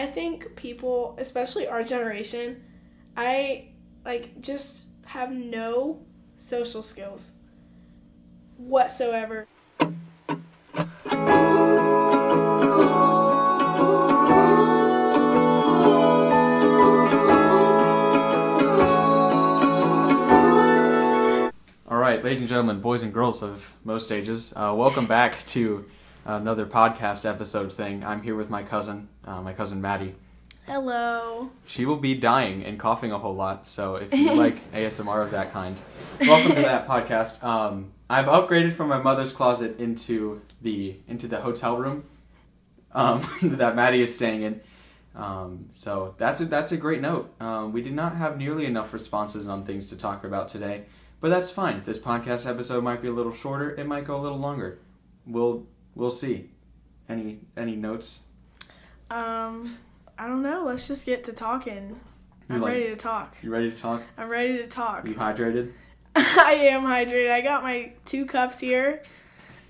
I think people, especially our generation, just have no social skills whatsoever. All right, ladies and gentlemen, boys and girls of most ages, welcome back to another podcast episode thing. I'm here with my cousin Maddie. Hello. She will be dying and coughing a whole lot, so if you like ASMR of that kind, welcome to that podcast. I've upgraded from my mother's closet into the hotel room that Maddie is staying in. So that's a great note. We did not have nearly enough responses on things to talk about today, but that's fine. This podcast episode might be a little shorter. It might go a little longer. We'll see. Any notes? I don't know. Let's just get to talking. I'm ready to talk. You ready to talk? I'm ready to talk. Are you hydrated? I am hydrated. I got my 2 cups here.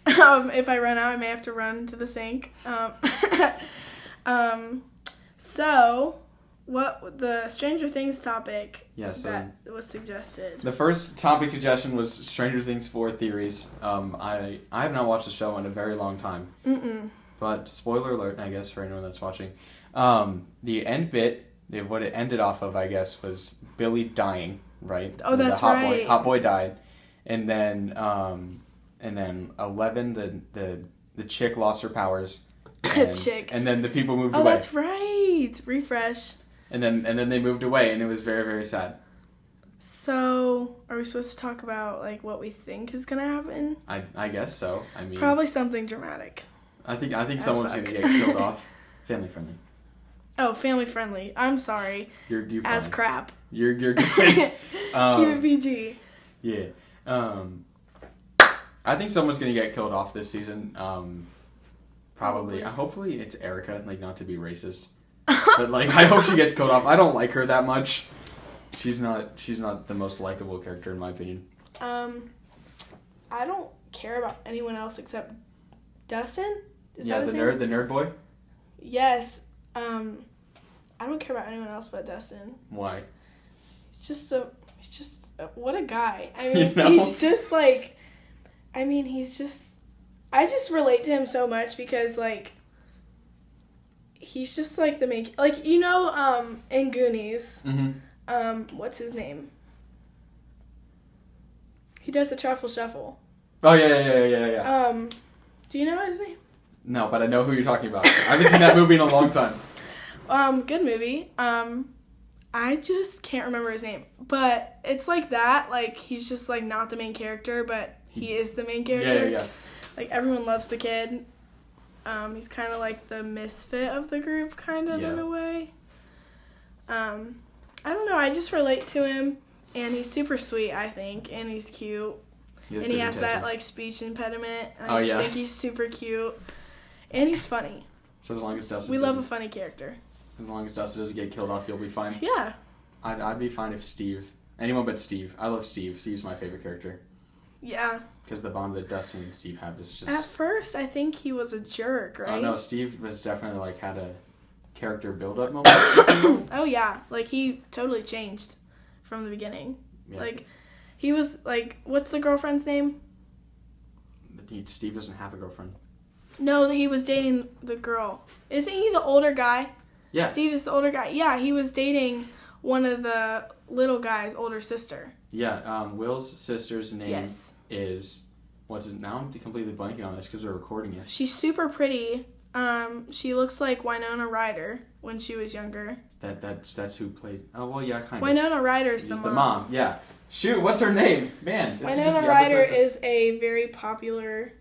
If I run out, I may have to run to the sink. So, what the Stranger Things topic that was suggested? The first topic suggestion was Stranger Things 4 theories. I have not watched the show in a very long time. But spoiler alert, I guess, for anyone that's watching. The end bit, what it ended off of, I guess, was Billy dying, right? Oh, that's right. Hot boy died, and then 11, the chick lost her powers. And then the people moved away. Oh, that's right. Refresh. And then they moved away, and it was very, very sad. So, are we supposed to talk about like what we think is gonna happen? I guess so. I mean, probably something dramatic. I think someone's gonna get killed off. Family friendly. Oh, family friendly. I'm sorry. You're as fine. crap. You're good. Keep it PG. Yeah. I think someone's gonna get killed off this season. Probably. Hopefully it's Erica. Like, not to be racist, but like I hope she gets killed off. I don't like her that much. She's not the most likable character in my opinion. I don't care about anyone else except Dustin. Is that his name? The nerd boy. Yes. I don't care about anyone else but Dustin. Why? He's just what a guy. I mean, he's just like, I just relate to him so much because like, he's just like the main, like, in Goonies, what's his name? He does the Truffle Shuffle. Oh yeah. Do you know his name? No, but I know who you're talking about. I haven't seen that movie in a long time. Good movie. I just can't remember his name. But it's like that. Like, he's just, like, not the main character, but he is the main character. Yeah. Like, everyone loves the kid. He's kind of like the misfit of the group, kind of, in a way. I don't know. I just relate to him. And he's super sweet, I think. And he's cute. And he has that, like, speech impediment. I just think he's super cute. And he's funny. So as long as Dustin... We love a funny character. As long as Dustin doesn't get killed off, you'll be fine? Yeah. I'd be fine if Steve... Anyone but Steve. I love Steve. Steve's my favorite character. Yeah. Because the bond that Dustin and Steve have is just... At first, I think he was a jerk, right? Oh, no. Steve was definitely, like, had a character build-up moment. Oh, yeah. Like, he totally changed from the beginning. Yeah. Like, he was, like... What's the girlfriend's name? Steve doesn't have a girlfriend. No, he was dating the girl. Isn't he the older guy? Yeah. Steve is the older guy. Yeah, he was dating one of the little guy's older sister. Yeah, Will's sister's name is... What's it now? I'm completely blanking on this because we're recording it. She's super pretty. She looks like Winona Ryder when she was younger. That's who played... Oh, well, yeah, kind of. Winona Ryder's the mom. The mom, yeah. Shoot, what's her name? Man, this Winona is just the Ryder is a very popular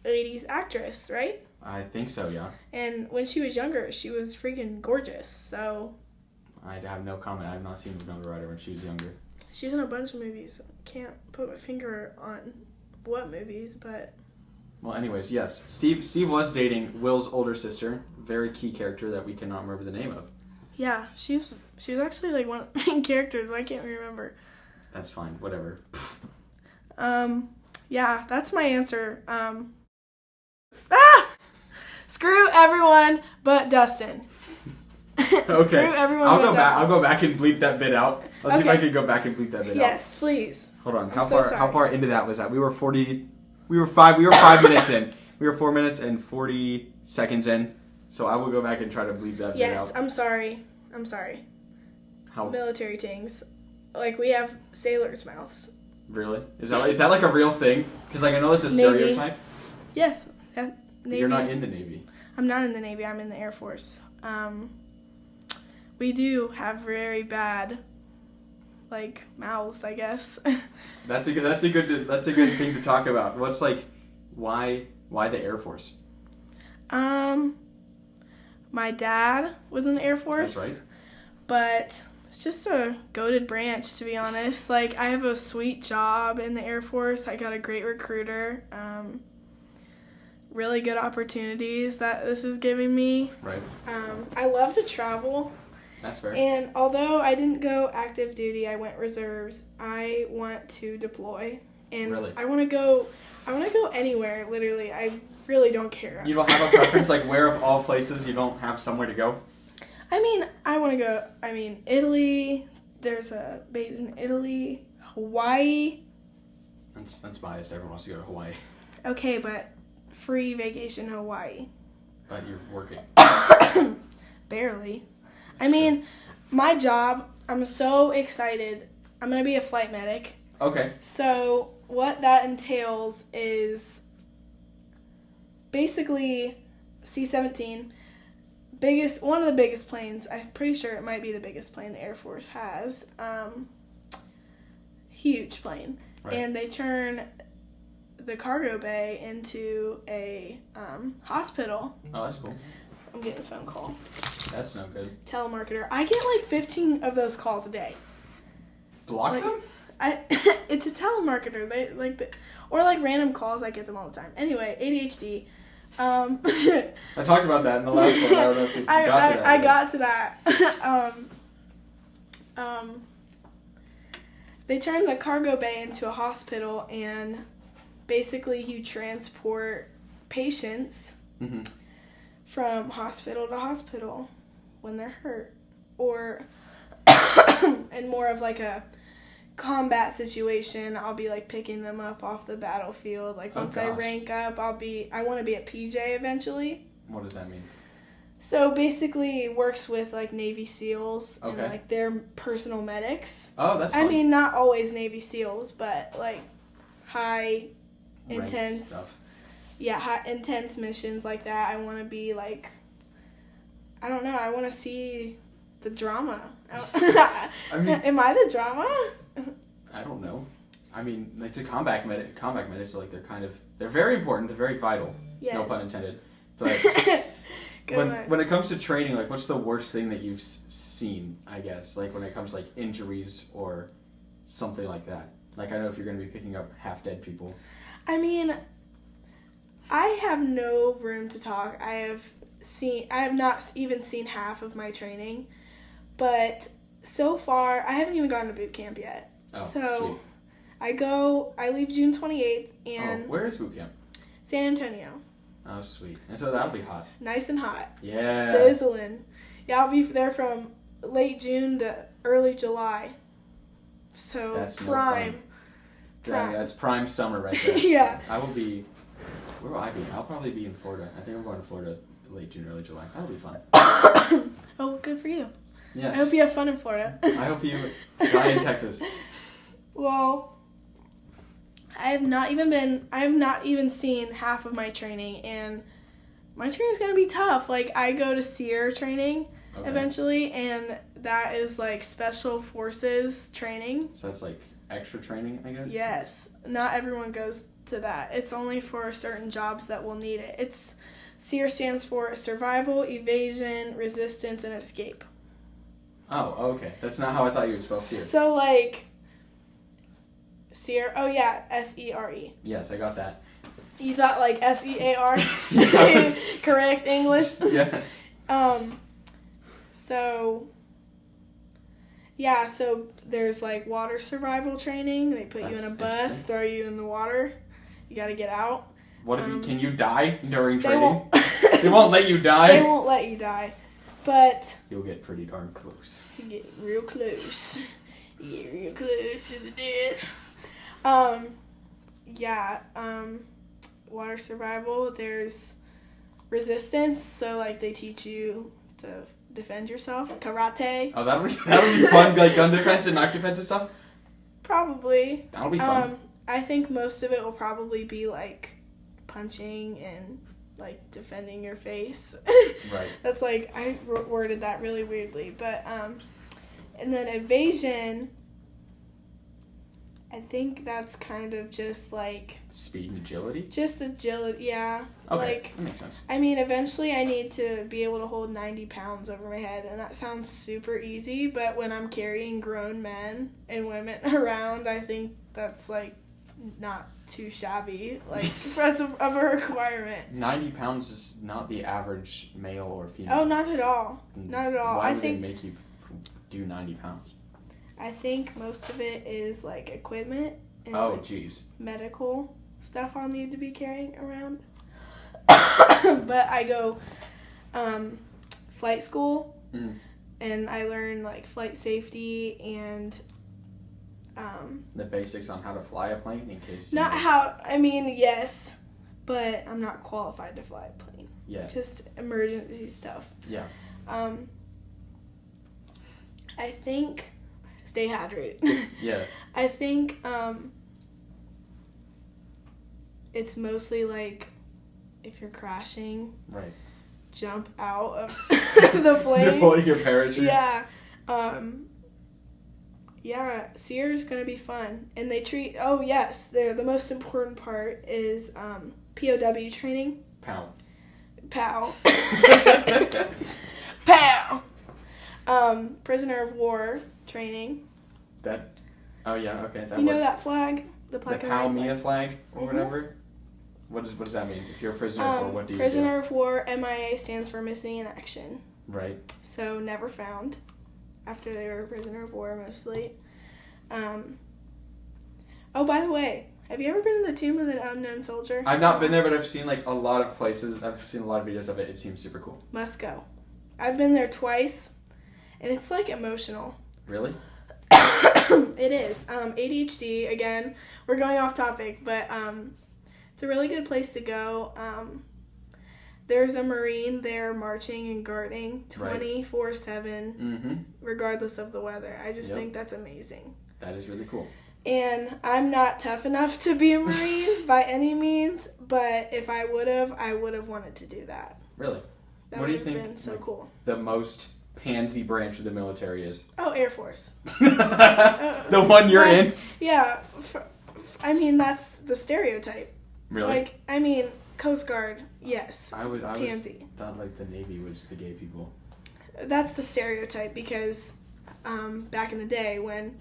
80s actress, right? I think so, yeah. And when she was younger, she was freaking gorgeous, so... I have no comment. I have not seen Winona Ryder when she was younger. She was in a bunch of movies. Can't put my finger on what movies, but... Well, anyways, yes. Steve was dating Will's older sister. Very key character that we cannot remember the name of. Yeah, she was actually like one of the main characters. Why can't we remember? That's fine. Whatever. Yeah, that's my answer. Screw everyone but Dustin. Okay. Screw everyone I'll but go back. Dustin. I'll go back and bleep that bit out. Let's see if I Okay. can go back and bleep that bit out. Yes, please. Hold on. I'm How so far? How sorry. far into that was that? We were 5 minutes in. We were 4 minutes and 40 seconds in. So I will go back and try to bleep that bit out. Yes, I'm sorry. How? Military things. Like, we have sailors' mouths. Really? Is that like a real thing? Because like I know it's a Navy. stereotype. Yes. But Navy. you're not in the Navy. I'm not in the Navy. I'm in the Air Force. We do have very bad, like, mouths, I guess. That's a good thing to talk about. What's like, why the Air Force? My dad was in the Air Force. That's right. But it's just a goated branch, to be honest. Like, I have a sweet job in the Air Force. I got a great recruiter. Really good opportunities that this is giving me. Right. I love to travel. That's fair. And although I didn't go active duty, I went reserves. I want to deploy. And Really? I want to go anywhere, literally. I really don't care. You don't have a preference, like where of all places you don't have somewhere to go? I mean, Italy. There's a base in Italy. Hawaii. That's biased. Everyone wants to go to Hawaii. Okay, but free vacation in Hawaii. But you're working. Barely. That's I mean, my job, I'm so excited. I'm going to be a flight medic. Okay. So what that entails is basically C-17, one of the biggest planes. I'm pretty sure it might be the biggest plane the Air Force has. Huge plane. Right. And they turn the cargo bay into a hospital. Oh, that's cool. I'm getting a phone call. That's no good. Telemarketer. I get like 15 of those calls a day. Block Like, them? It's a telemarketer. They or like random calls. I get them all the time. Anyway, ADHD. I talked about that in the last one. I don't know if you got to that. I got to that. They turn the cargo bay into a hospital, and basically you transport patients Mm-hmm. from hospital to hospital when they're hurt, or in more of like a combat situation, I'll be like picking them up off the battlefield. Like once I rank up, I want to be a PJ eventually. What does that mean? So basically it works with like Navy SEALs and Okay. like their personal medics. Oh, that's fun. I mean, not always Navy SEALs, but like high Ranked intense stuff. high intense missions like that. I want to be like, I don't know, I want to see the drama. I mean, Am I the drama? I don't know. I mean, like to combat medics are like they're very important. They're very vital. Yes. No pun intended. But Good when it comes to training, like what's the worst thing that you've seen? I guess like when it comes to like injuries or something like that. Like I know if you're going to be picking up half dead people. I mean, I have no room to talk. I have not even seen half of my training, but so far I haven't even gone to boot camp yet. Oh, so sweet. I leave June 28th and where is boot camp? San Antonio. Oh, sweet. And so that'll be hot. Nice and hot. Yeah. Sizzling. Yeah, I'll be there from late June to early July. So That's no prime. fun. Yeah, that's prime summer right there. Yeah. I will be. Where will I be? I'll probably be in Florida. I think I'm going to Florida late June, early July. That'll be fun. Oh, good for you. Yes. I hope you have fun in Florida. I hope you die in Texas. Well, I have not even seen half of my training, and my training is going to be tough. Like, I go to SEER training eventually, and that is like special forces training. So that's like extra training, I guess? Yes. Not everyone goes to that. It's only for certain jobs that will need it. SEER stands for Survival, Evasion, Resistance, and Escape. Oh, okay. That's not how I thought you would spell SEER. So, like, SEER, oh yeah, S-E-R-E. Yes, I got that. You thought like S-E-A-R? Yeah. Correct English? Yes. So there's like water survival training. They put you in a bus, throw you in the water. You gotta get out. What if can you die during They training? won't, They won't let you die? They won't let you die. But... You'll get pretty darn close. You get real close. You get real close to the death. Water survival, there's resistance, so, like, they teach you to defend yourself. Karate. Oh, that'll be fun, like gun defense and knife defense and stuff? Probably. That'll be fun. I think most of it will probably be, like, punching and, like, defending your face. Right. That's, like, I worded that really weirdly. But, and then evasion, I think that's kind of just, like... Speed and agility? Just agility, yeah. Okay, like, that makes sense. I mean, eventually I need to be able to hold 90 pounds over my head, and that sounds super easy, but when I'm carrying grown men and women around, I think that's, like, not too shabby, like, of a requirement. 90 pounds is not the average male or female. Oh, not at all. Not at all. Why would they make you do 90 pounds? I think most of it is, like, equipment and medical stuff I'll need to be carrying around. But I go flight school, and I learn, like, flight safety and... the basics on how to fly a plane in case... yes, but I'm not qualified to fly a plane. Yeah. Just emergency stuff. Yeah. I think... Stay hydrated. Yeah. I think it's mostly like if you're crashing, right, jump out of the plane. Deploy your parachute. Yeah. Sierra's gonna be fun, and they treat. Oh yes, the most important part is POW training. Pow. Pow. Prisoner of war training. Oh yeah, okay. That you know that flag? The POW flag or whatever? What does that mean? If you're a prisoner of war, what do you do? Prisoner of war, MIA stands for missing in action. Right. So never found. After they were a prisoner of war mostly. Oh, by the way, have you ever been to the Tomb of the Unknown Soldier? I've not been there, but I've seen like a lot of places. I've seen a lot of videos of it. It seems super cool. Must go. I've been there twice, and it's like emotional. Really? It is. ADHD, again, we're going off topic, but it's a really good place to go. There's a Marine there marching and guarding 24/7, regardless of the weather. I just think that's amazing. That is really cool. And I'm not tough enough to be a Marine by any means, but if I would have wanted to do that. Really? That what do you would think have been so cool. The most pansy branch of the military is? Oh, Air Force. The one you're in? Yeah. That's the stereotype. Really? Like, Coast Guard, yes. I pansy. Thought like the Navy was the gay people. That's the stereotype because back in the day when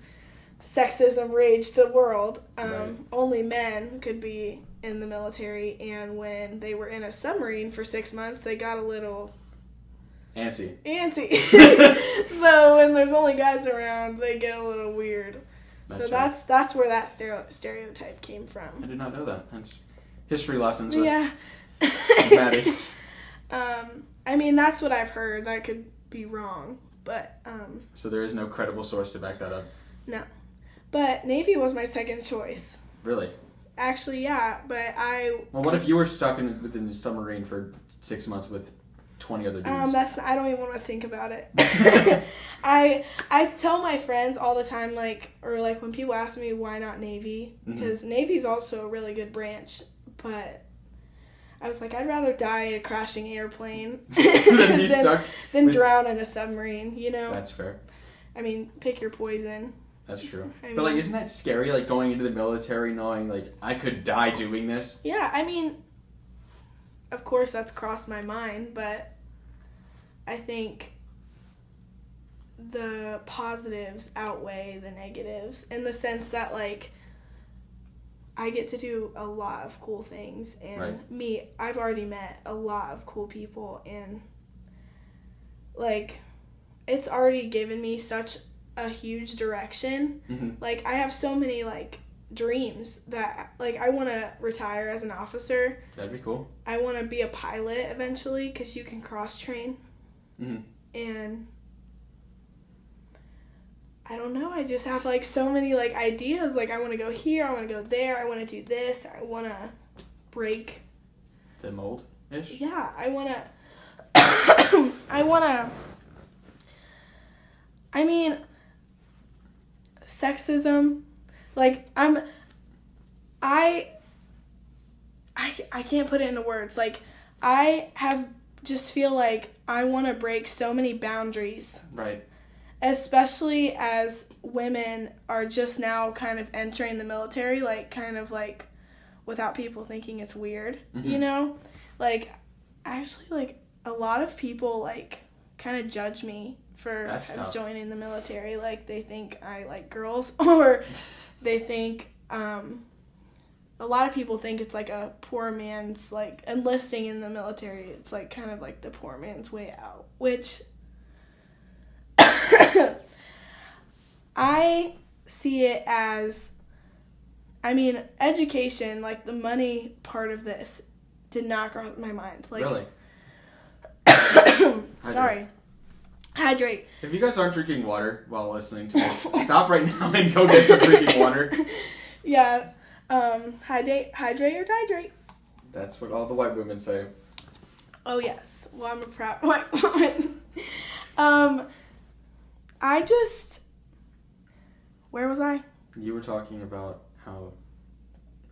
sexism raged the world, only men could be in the military, and when they were in a submarine for 6 months, they got a little... Antsy. So when there's only guys around, they get a little weird. That's where that stereotype came from. I did not know that. That's history lessons. Yeah. Maddie. That's what I've heard. That could be wrong, but So there is no credible source to back that up. No, but Navy was my second choice. Really? Actually, yeah, but Well, what if you were stuck within the submarine for 6 months with 20 other dudes? I don't even want to think about it. I tell my friends all the time, when people ask me why not Navy, because Navy's also a really good branch, but I was like, I'd rather die in a crashing airplane than drown in a submarine, you know? That's fair. Pick your poison. That's true. But, isn't that scary, going into the military knowing, I could die doing this? Yeah, of course that's crossed my mind, but I think the positives outweigh the negatives in the sense that, I get to do a lot of cool things, and I've already met a lot of cool people, and, it's already given me such a huge direction. I have so many, dreams that, like, I want to retire as an officer. That'd be cool. I want to be a pilot eventually because you can cross-train. Mm-hmm. And I don't know. I just have, like, so many, like, ideas. Like, I want to go here. I want to go there. I want to do this. I want to break the mold-ish? Yeah, I want to... I mean, sexism, like, I can't put it into words. Like, I just feel like I want to break so many boundaries. Right. Especially as women are just now kind of entering the military, like, kind of, like, without people thinking it's weird, mm-hmm. you know? Like, actually, like, a lot of people, like, kind of judge me for joining the military. Like, they think I like girls, or they think, a lot of people think it's, like, a poor man's, like, enlisting in the military. It's, like, kind of like the poor man's way out, which I see it as, I mean, education, like, the money part of this did not cross my mind. Like, really? Sorry. Hydrate. If you guys aren't drinking water while listening to this, stop right now and go get some drinking water. Yeah. Hydrate or dihydrate. That's what all the white women say. Oh, yes. Well, I'm a proud white woman. Where was I? You were talking about how...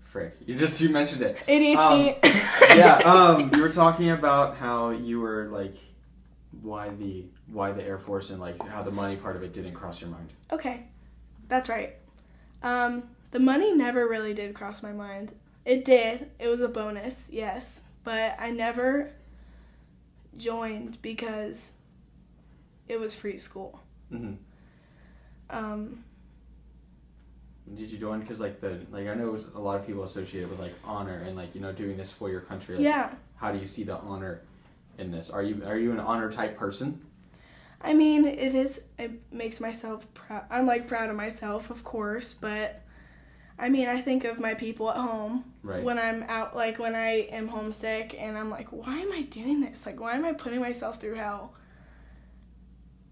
Frick. You mentioned it. ADHD. You were talking about how you were, like, why the Air Force and, like, how the money part of it didn't cross your mind. Okay. That's right. The money never really did cross my mind. It did. It was a bonus, yes. But I never joined because it was free school. Mm-hmm. Did you join because, like, I know a lot of people associated with, like, honor and, like, you know, doing this for your country. Like, yeah. How do you see the honor in this? Are you an honor type person? I mean, it makes myself proud. I'm, like, proud of myself, of course, but I mean, I think of my people at home. Right. When I'm out, like, when I am homesick, and I'm like, why am I doing this? Like, why am I putting myself through hell?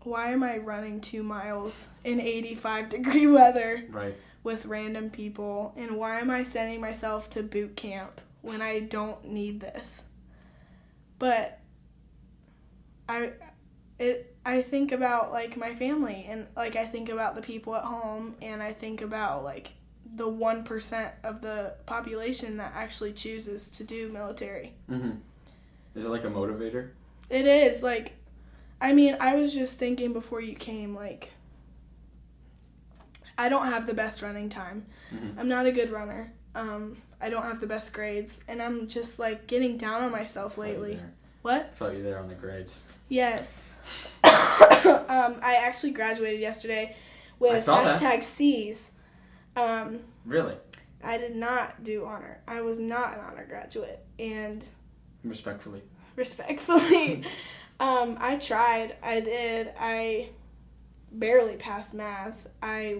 Why am I running 2 miles in 85-degree weather? Right. With random people, and why am I sending myself to boot camp when I don't need this? But I think about, like, my family, and, like, I think about the people at home, and I think about, like, the 1% of the population that actually chooses to do military. Mm-hmm. Is it like a motivator? It is. Like, I mean, I was just thinking before you came, like, I don't have the best running time. Mm-hmm. I'm not a good runner. I don't have the best grades. And I'm just, like, getting down on myself lately. What? I felt you there on the grades. Yes. I actually graduated yesterday with #C's. Really? I did not do honor. I was not an honor graduate. And Respectfully, I tried. I did. I barely passed math. I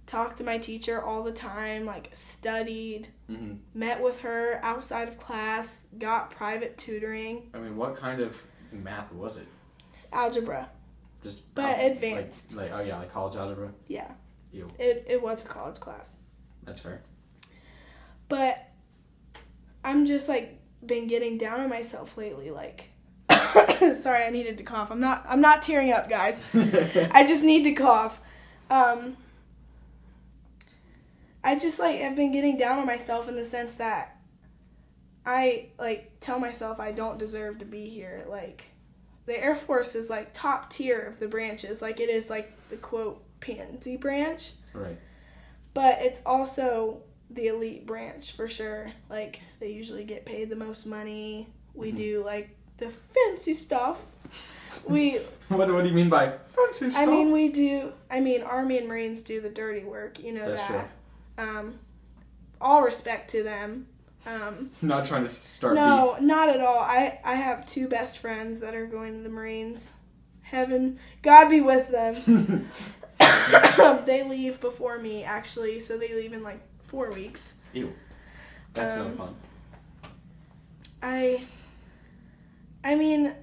talked to my teacher all the time, like, studied, mm-hmm. met with her outside of class, got private tutoring. I mean, what kind of math was it? Algebra. But advanced. Like college algebra? Yeah. Ew. It was a college class. That's fair. But I'm just, like, been getting down on myself lately, like, sorry, I needed to cough. I'm not tearing up, guys. I just need to cough. I just, like, have been getting down on myself in the sense that I, like, tell myself I don't deserve to be here. Like, the Air Force is, like, top tier of the branches. Like, it is, like, the, quote, pansy branch. Right. But it's also the elite branch, for sure. Like, they usually get paid the most money. We mm-hmm. do, like, the fancy stuff. What do you mean by fancy stuff? Army and Marines do the dirty work, you know. That's that. True. All respect to them. Not trying to start No, beef. not at all. I have 2 best friends that are going to the Marines. Heaven, God be with them. They leave before me, actually, so they leave in like 4 weeks. Ew. That's no fun. I mean,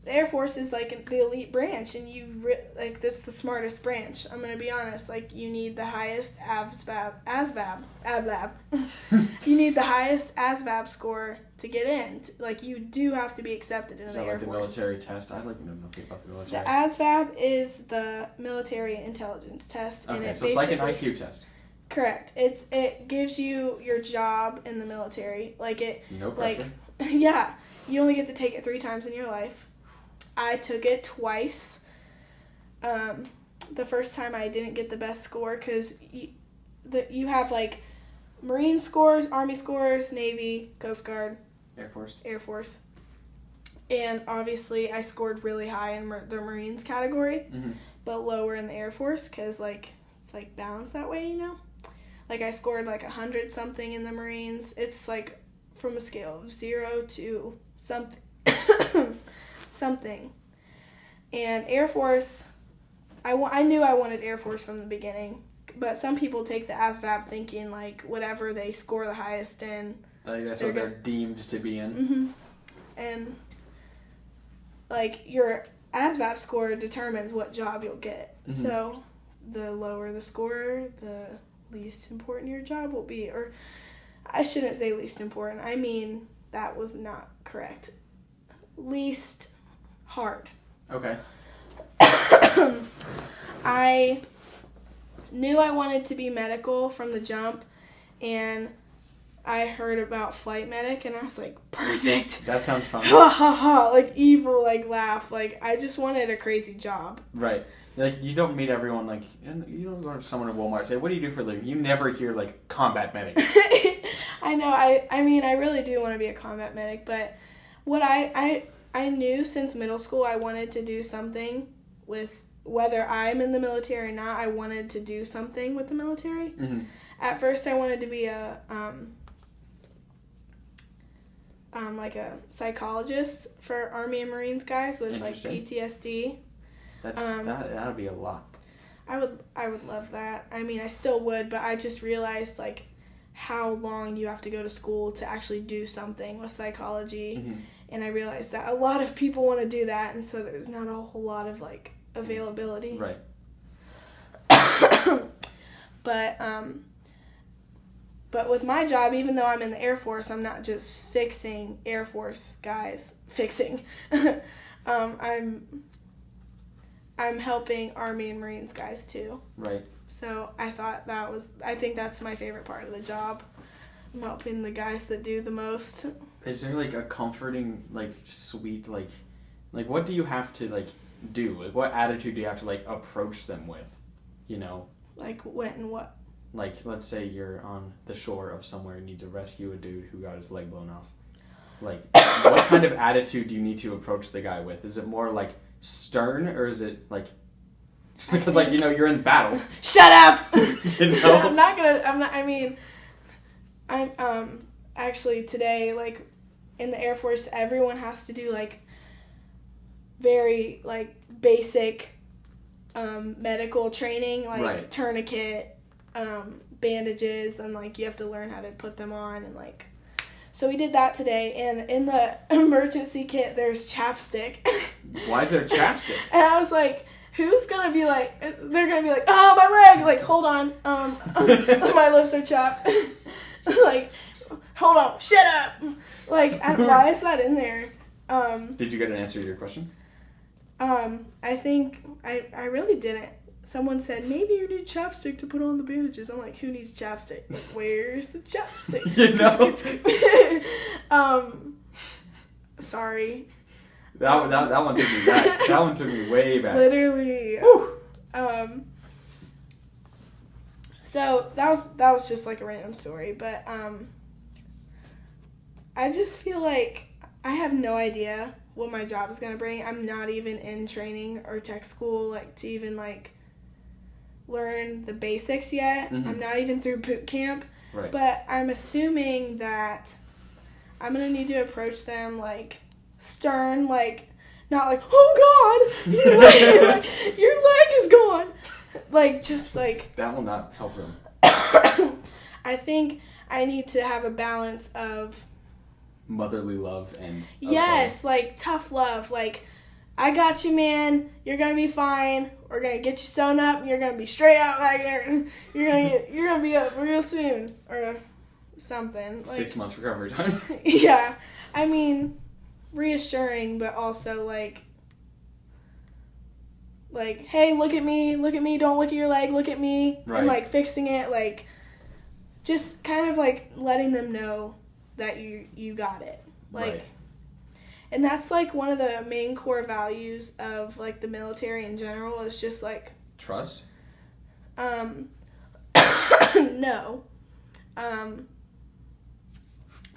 the Air Force is like the elite branch, and like that's the smartest branch. I'm gonna be honest. Like, you need the highest ASVAB. You need the highest ASVAB score to get in. Like, you do have to be accepted in the Air Force. Is that like the military test? I'd like to know nothing about the military. The ASVAB is the military intelligence test. Okay, and so it's like an IQ test. Correct. It gives you your job in the military. Like, no pressure. Like, yeah, you only get to take it 3 times in your life. I took it twice. The first time I didn't get the best score because you have like Marine scores, Army scores, Navy, Coast Guard, Air Force. And obviously I scored really high in the Marines category, but lower in the Air Force because like it's like balanced that way, you know? Like, I scored like 100 something in the Marines. It's like from a scale of 0 to something. Something. And Air Force, I knew I wanted Air Force from the beginning, but some people take the ASVAB thinking like whatever they score the highest in. That's what they're deemed to be in. Mm-hmm. And like your ASVAB score determines what job you'll get. Mm-hmm. So the lower the score, the least important your job will be. Or I shouldn't say least important. I mean, that was not correct. Least hard. Okay. I knew I wanted to be medical from the jump, and I heard about flight medic, and I was like, perfect. That sounds fun. Ha ha ha, like evil, like laugh. Like, I just wanted a crazy job. Right. Like, you don't meet everyone, like, you don't go to someone at Walmart and say, what do you do for a living? You never hear, like, combat medic. I know. I mean, I really do want to be a combat medic, but what I knew since middle school I wanted to do something with, whether I'm in the military or not, I wanted to do something with the military. Mm-hmm. At first, I wanted to be a like a psychologist for Army and Marines guys with like PTSD. That would be a lot. I would love that. I mean, I still would, but I just realized like how long you have to go to school to actually do something with psychology. Mm-hmm. And I realized that a lot of people want to do that, and so there's not a whole lot of like availability. Right. But with my job, even though I'm in the Air Force, I'm not just fixing Air Force guys. I'm helping Army and Marines guys too. Right. So I think that's my favorite part of the job. I'm helping the guys that do the most. Is there like a comforting, like sweet, like what do you have to like do? Like, what attitude do you have to like approach them with? You know? Like when and what? Like, let's say you're on the shore of somewhere and need to rescue a dude who got his leg blown off. Like, what kind of attitude do you need to approach the guy with? Is it more like stern, or is it like, because like, you know, you're in battle. Shut up! You know? I'm actually today, like, in the Air Force, everyone has to do, like, very, like, basic medical training, like, right. Tourniquet, bandages, and, like, you have to learn how to put them on, and, like, so we did that today, and in the emergency kit, there's chapstick. Why is there chapstick? And I was like, who's gonna be like, they're gonna be like, oh, my leg, like, hold on, my lips are chapped. Like, hold on, shut up. Like, why is that in there? Did you get an answer to your question? I think I really didn't. Someone said, maybe you need chapstick to put on the bandages. I'm like, who needs chapstick? Like, where's the chapstick? You know? Sorry. That one took me back. That one took me way back. Literally. Woo. So that was just like a random story, but I just feel like I have no idea what my job is gonna bring. I'm not even in training or tech school, like, to even like learn the basics yet. Mm-hmm. I'm not even through boot camp. Right. But I'm assuming that I'm gonna need to approach them like stern, like Not like, oh God, your leg is gone. Like, just like... That will not help them. I think I need to have a balance of... motherly love and... Yes, like, tough love. Like, I got you, man. You're going to be fine. We're going to get you sewn up, and you're going to be straight out like you're going to be up real soon. Or something. Like, 6 months recovery time. Yeah. I mean, reassuring, but also, like, hey, look at me, don't look at your leg, look at me. Right. And, like, fixing it, like, just kind of, like, letting them know that you got it. Like, right. And that's, like, one of the main core values of, like, the military in general is just, like... Trust? No.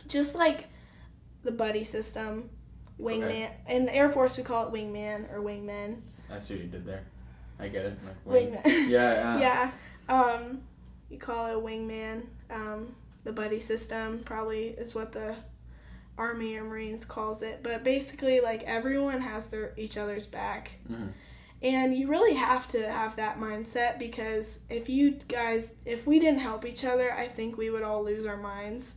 Just, like, the buddy system, wingman. Okay. In the Air Force, we call it wingman or wingmen. That's what you did there. I get it. Like, wingman. Yeah. Yeah. You call it a wingman. The buddy system probably is what the Army or Marines calls it. But basically, like, everyone has each other's back. Mm-hmm. And you really have to have that mindset, because if we didn't help each other, I think we would all lose our minds.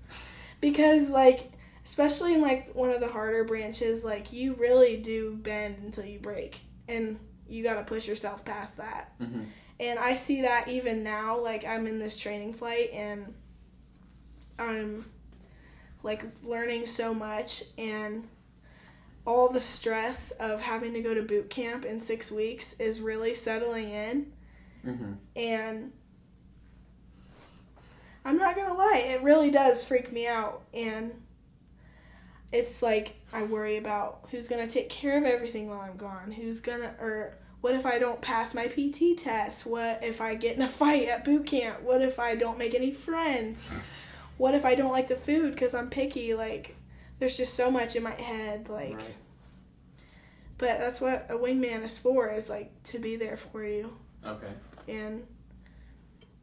Because, like, especially in, like, one of the harder branches, like, you really do bend until you break. And you got to push yourself past that. Mm-hmm. And I see that even now. Like, I'm in this training flight, and I'm, like, learning so much. And all the stress of having to go to boot camp in 6 weeks is really settling in. Mm-hmm. And I'm not going to lie, it really does freak me out. And it's like, I worry about who's going to take care of everything while I'm gone. Or what if I don't pass my PT test? What if I get in a fight at boot camp? What if I don't make any friends? What if I don't like the food because I'm picky? Like, there's just so much in my head. Like, right. But that's what a wingman is for, is, like, to be there for you. Okay. And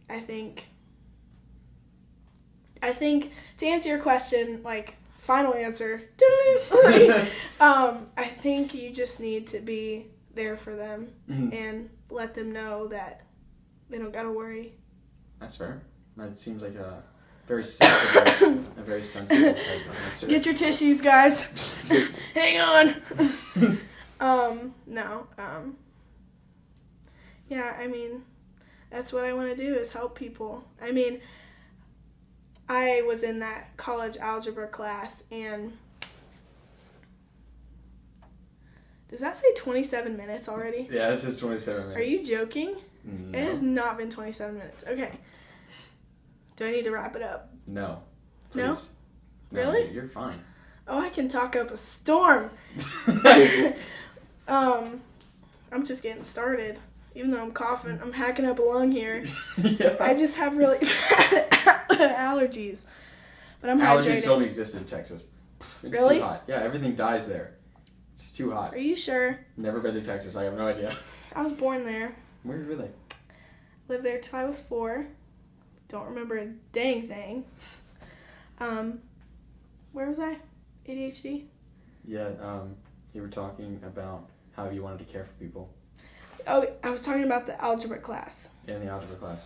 I think to answer your question, like, final answer, I think you just need to be there for them. Mm-hmm. And let them know that they don't gotta worry. That's fair. That seems like a very sensible, type of answer. Get your tissues, guys. Hang on. No. Yeah, I mean, that's what I want to do, is help people. I mean, I was in that college algebra class, and does that say 27 minutes already? Yeah, this is 27 minutes. Are you joking? No. It has not been 27 minutes. Okay. Do I need to wrap it up? No. Please. No? No, really? You're fine. Oh, I can talk up a storm. I'm just getting started. Even though I'm coughing, I'm hacking up a lung here. Yeah. I just have really bad allergies. But I'm hydrated. Allergies don't exist in Texas. It's really? Too hot. Yeah, everything dies there. It's too hot. Are you sure? Never been to Texas. I have no idea. I was born there. Where really? Lived there till I was 4. Don't remember a dang thing. Where was I? ADHD? Yeah, you were talking about how you wanted to care for people. Oh, I was talking about the algebra class. In the algebra class.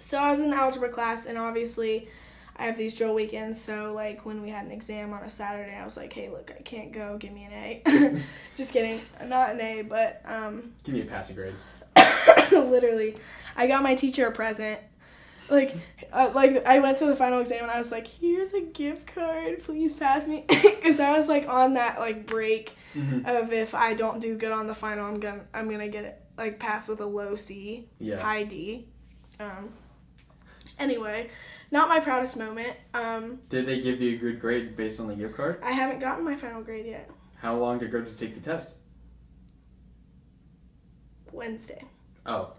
So I was in the algebra class, and obviously I have these drill weekends, so, like, when we had an exam on a Saturday, I was like, hey, look, I can't go, give me an A. Just kidding. Not an A, but... Give me a passing grade. Literally. I got my teacher a present. Like, I went to the final exam, and I was like, here's a gift card, please pass me. Because I was, like, on that, like, break of, if I don't do good on the final, I'm gonna get it, like, pass with a low C, high D. Anyway, not my proudest moment. Did they give you a good grade based on the gift card? I haven't gotten my final grade yet. How long did it go to take the test? Wednesday. Oh,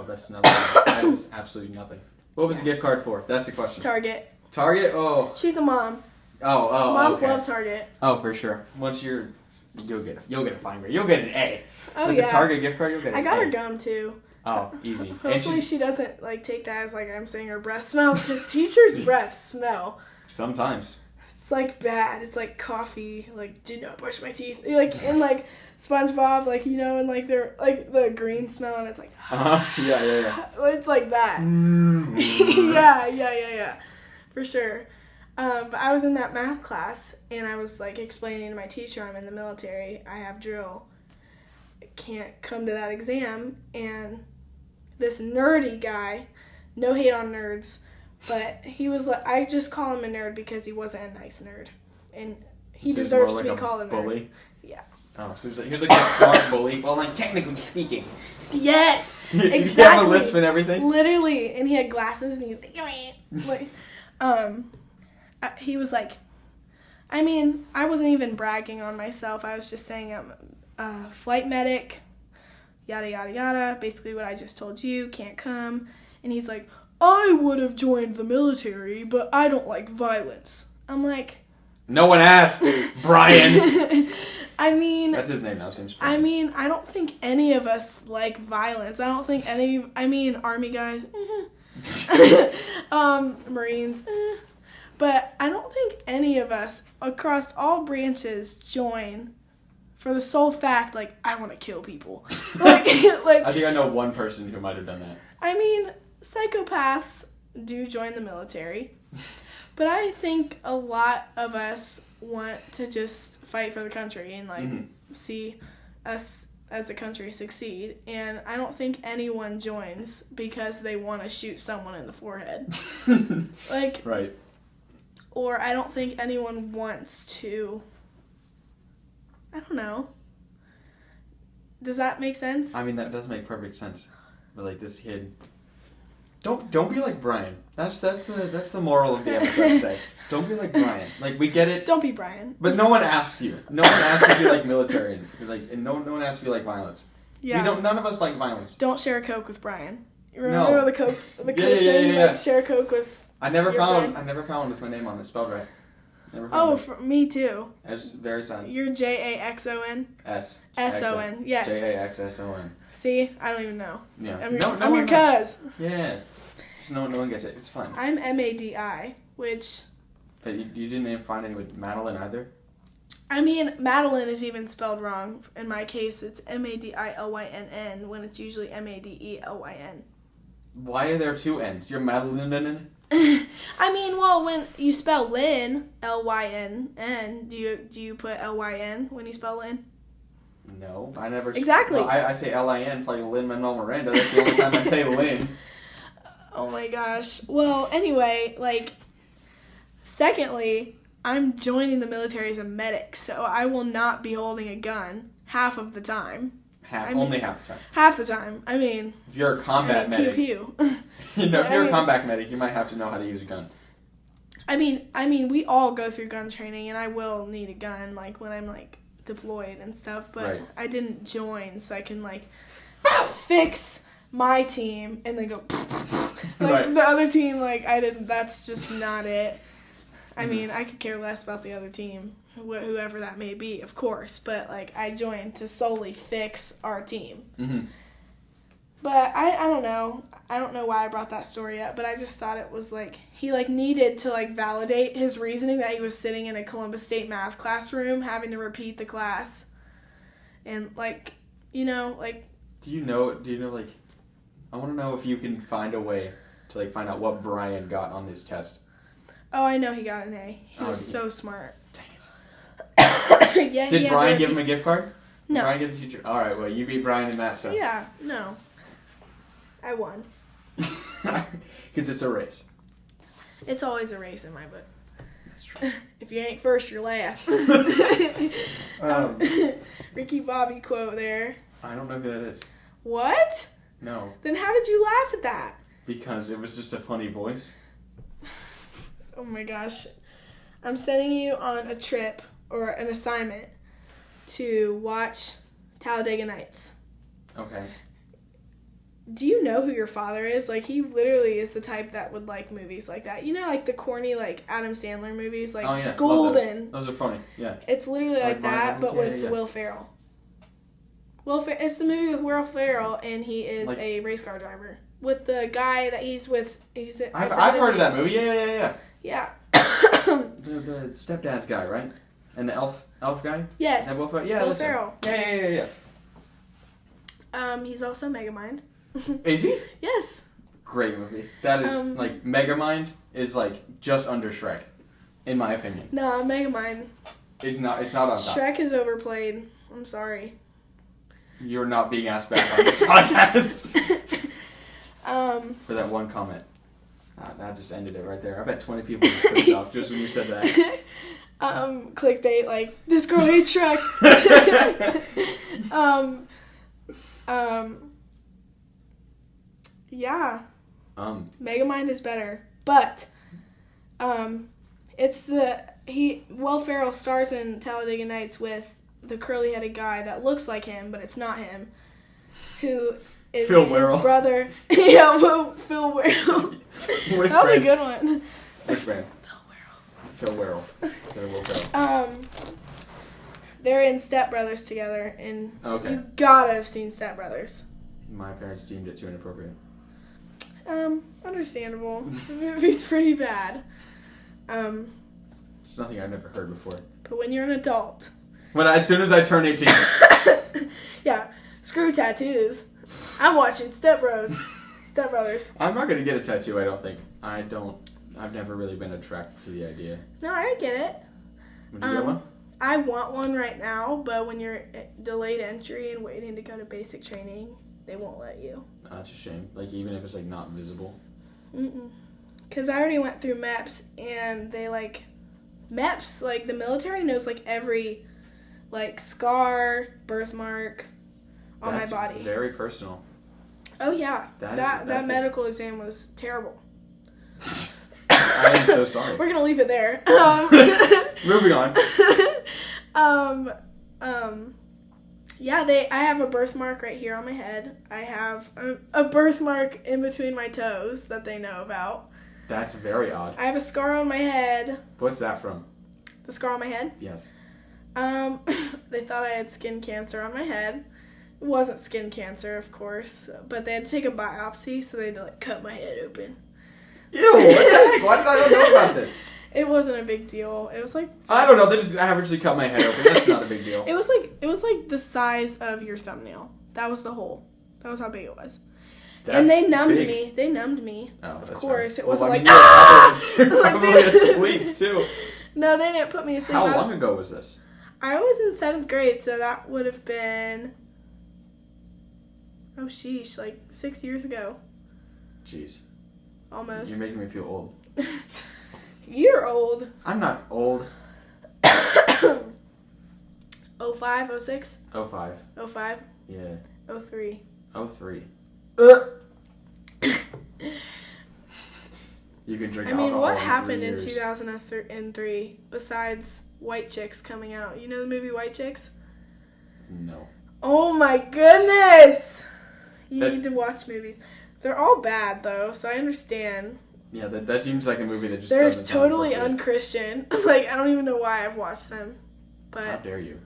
that's nothing. That is absolutely nothing. What was the gift card for? That's the question. Target. Target? Oh. She's a mom. Oh. Moms okay. love Target. Oh, for sure. Once you'll get a fine grade. You'll get an A. Oh, with yeah. the Target gift card, you'll get an A. I got her gum, too. Oh, easy. Hopefully she doesn't, like, take that as, like, I'm saying her breath smells, because teachers' breaths smell. Sometimes. It's like bad. It's like coffee. Like, do not brush my teeth. Like in like SpongeBob, like you know, and like they're like the green smell, and it's like. Yeah. It's like that. Yeah. For sure. But I was in that math class, and I was like explaining to my teacher, I'm in the military. I have drill. I can't come to that exam, and this nerdy guy, no hate on nerds, but he was like, I just call him a nerd because he wasn't a nice nerd, and he deserves to be called a nerd. Bully? Yeah. Oh, so he was like a smart bully. Well, like technically speaking. Yes, exactly. Did he have a lisp and everything? Literally, and he had glasses, and he was like, he was like, I mean, I wasn't even bragging on myself. I was just saying I'm a flight medic, yada, yada, yada. Basically what I just told you, can't come. And he's like, I would have joined the military, but I don't like violence. I'm like... No one asked, Brian. I mean... That's his name now, seems I mean, I don't think any of us like violence. I don't think any... I mean, Army guys... Marines... But I don't think any of us, across all branches, join for the sole fact, like, I want to kill people. like, I think I know one person who might have done that. I mean, psychopaths do join the military. But I think a lot of us want to just fight for the country and, like, see us as a country succeed. And I don't think anyone joins because they want to shoot someone in the forehead. Like... Right. Or I don't think anyone wants to... I don't know. Does that make sense? I mean, that does make perfect sense. But like this kid... Don't be like Brian. That's the moral of the episode today. Don't be like Brian. Like, we get it. Don't be Brian. But no one asks you. No one asks if you like military. And no one asks if you like violence. Yeah. None of us like violence. Don't share a Coke with Brian. You remember the Coke thing? Yeah. Like, share a Coke with... I never found one with my name on it spelled right. Never found it. Me too. It's very silent. You're Jaxson. S-O-N. Yes. Jaxson. See? I don't even know. Yeah. I'm your cuz. Yeah. Just no one gets it. It's fine. I'm Madi, which... But you didn't even find any with Madeline either? I mean, Madeline is even spelled wrong. In my case, it's Madilynn when it's usually Madelyn. Why are there two N's? You're Madeline? I mean, well, when you spell Lynn, Lynn, do you put Lyn when you spell Lynn? No, I never. Exactly. Well, I say Lin for like Lin-Manuel Miranda. That's the only time I say Lynn. Oh my gosh. Well, anyway, like, secondly, I'm joining the military as a medic, so I will not be holding a gun half of the time. Only half the time. Half the time. I mean... If you're a combat medic... Pew. If you're a combat medic, you might have to know how to use a gun. I mean, we all go through gun training, and I will need a gun, like, when I'm, like, deployed and stuff, but right. I didn't join, so I can, like, fix my team, and then go... like, right. The other team, like, I didn't... That's just not it. I mean, I could care less about the other team, whoever that may be, of course. But, like, I joined to solely fix our team. Mm-hmm. But I don't know. I don't know why I brought that story up, but I just thought it was, like, he, like, needed to, like, validate his reasoning that he was sitting in a Columbus State math classroom having to repeat the class. And, like, you know, like... Do you know, like... I want to know if you can find a way to, like, find out what Brian got on his test. Oh, I know he got an A. He was so smart. Dang it. Yeah, did Brian give him a gift card? No. Did Brian give the teacher? All right, well, you beat Brian in that sense. Yeah, no. I won. Because it's a race. It's always a race in my book. That's true. If you ain't first, you're last. Ricky Bobby quote there. I don't know who that is. What? No. Then how did you laugh at that? Because it was just a funny voice. Oh my gosh. I'm sending you on a trip or an assignment to watch Talladega Nights. Okay. Do you know who your father is? Like, he literally is the type that would like movies like that. You know, like the corny, like, Adam Sandler movies? Like, oh, yeah. Golden. Those are funny, yeah. It's literally like that, but with Will Ferrell. It's the movie with Will Ferrell, and he is like, a race car driver. With the guy that he's with... I've heard of that movie. Yeah. Yeah. The stepdad's guy, right? And the elf guy? Yes. Yeah, Will Ferrell. Yeah. He's also Megamind. Is he? Yes. Great movie. That is, Megamind is, just under Shrek, in my opinion. No, Megamind. It's not on top. Shrek is overplayed. I'm sorry. You're not being asked back on this podcast. For that one comment. That just ended it right there. I bet 20 people just put it off just when you said that. Clickbait, this girl hates Shrek. Yeah. Megamind is better, but Will Ferrell stars in Talladega Nights with the curly-headed guy that looks like him, but it's not him, who is Phil his Werrell. brother. Yeah, Phil Werrell. Which That was brand? a good one. Which brand? Phil Werrell. Will Ferrell. They're in Step Brothers together, and Okay. you gotta have seen Step Brothers. My parents deemed it too inappropriate. Understandable. The movie's pretty bad. It's nothing I've never heard before. But when you're an adult. As soon as I turn 18. Yeah, screw tattoos. I'm watching Step Brothers. I'm not gonna get a tattoo, I don't think. I've never really been attracted to the idea. No, I get it. Would you get one? I want one right now, but when you're delayed entry and waiting to go to basic training, they won't let you. Oh, that's a shame. Even if it's not visible. Because I already went through MEPS, and they MEPS, the military knows every scar, birthmark on my body. That's very personal. Oh yeah, that that's medical exam was terrible. I am so sorry. We're gonna leave it there. Moving on. Yeah, I have a birthmark right here on my head. I have a birthmark in between my toes that they know about. That's very odd. I have a scar on my head. What's that from? The scar on my head? Yes. They thought I had skin cancer on my head. It wasn't skin cancer, of course, but they had to take a biopsy, so they had to cut my head open. Ew, what the heck? Why did I not know about this? It wasn't a big deal. It was I don't know, they just averagely cut my head open. That's not a big deal. It was the size of your thumbnail. That was the hole. That was how big it was. And they numbed me. They numbed me. Oh, of course. Right. It wasn't you're probably asleep too. No, they didn't put me asleep. How long ago was this? I was in 7th grade, so that would have been, oh sheesh, 6 years ago. Jeez. Almost. You're making me feel old. You're old. I'm not old. 05, 06? 05. 05? Yeah. 03. 03. You can drink I mean, alcohol what in happened 3 in years. 2003 besides White Chicks coming out? You know the movie White Chicks? No. Oh my goodness! You need to watch movies. They're all bad though, so I understand. Yeah, that seems like a movie that just They're doesn't totally sound unchristian. I don't even know why I've watched them. But how dare you?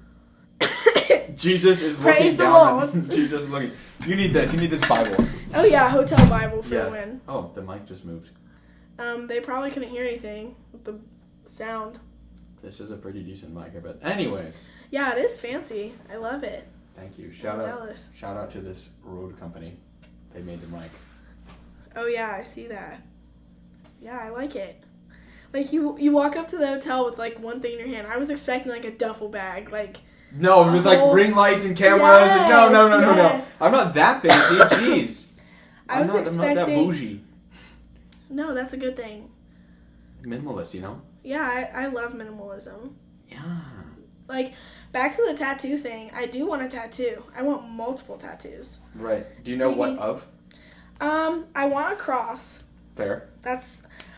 Jesus is Praise looking the down. Lord. Jesus is looking. You need this. You need this Bible. Oh yeah, Hotel Bible for the win. Oh, the mic just moved. They probably couldn't hear anything with the sound. This is a pretty decent mic, I bet. Anyways. Yeah, it is fancy. I love it. Thank you. I'm jealous. Shout out to this Rode company. They made the mic. Oh yeah, I see that. Yeah, I like it. You walk up to the hotel with one thing in your hand. I was expecting a duffel bag, No, with ring lights and cameras. Yes, No. yes. I'm not that fancy. Jeez. I'm not that bougie. No, that's a good thing. Minimalist, you know? Yeah, I love minimalism. Yeah. Back to the tattoo thing. I do want a tattoo. I want multiple tattoos. Right. Do you know what of? I want a cross. Fair.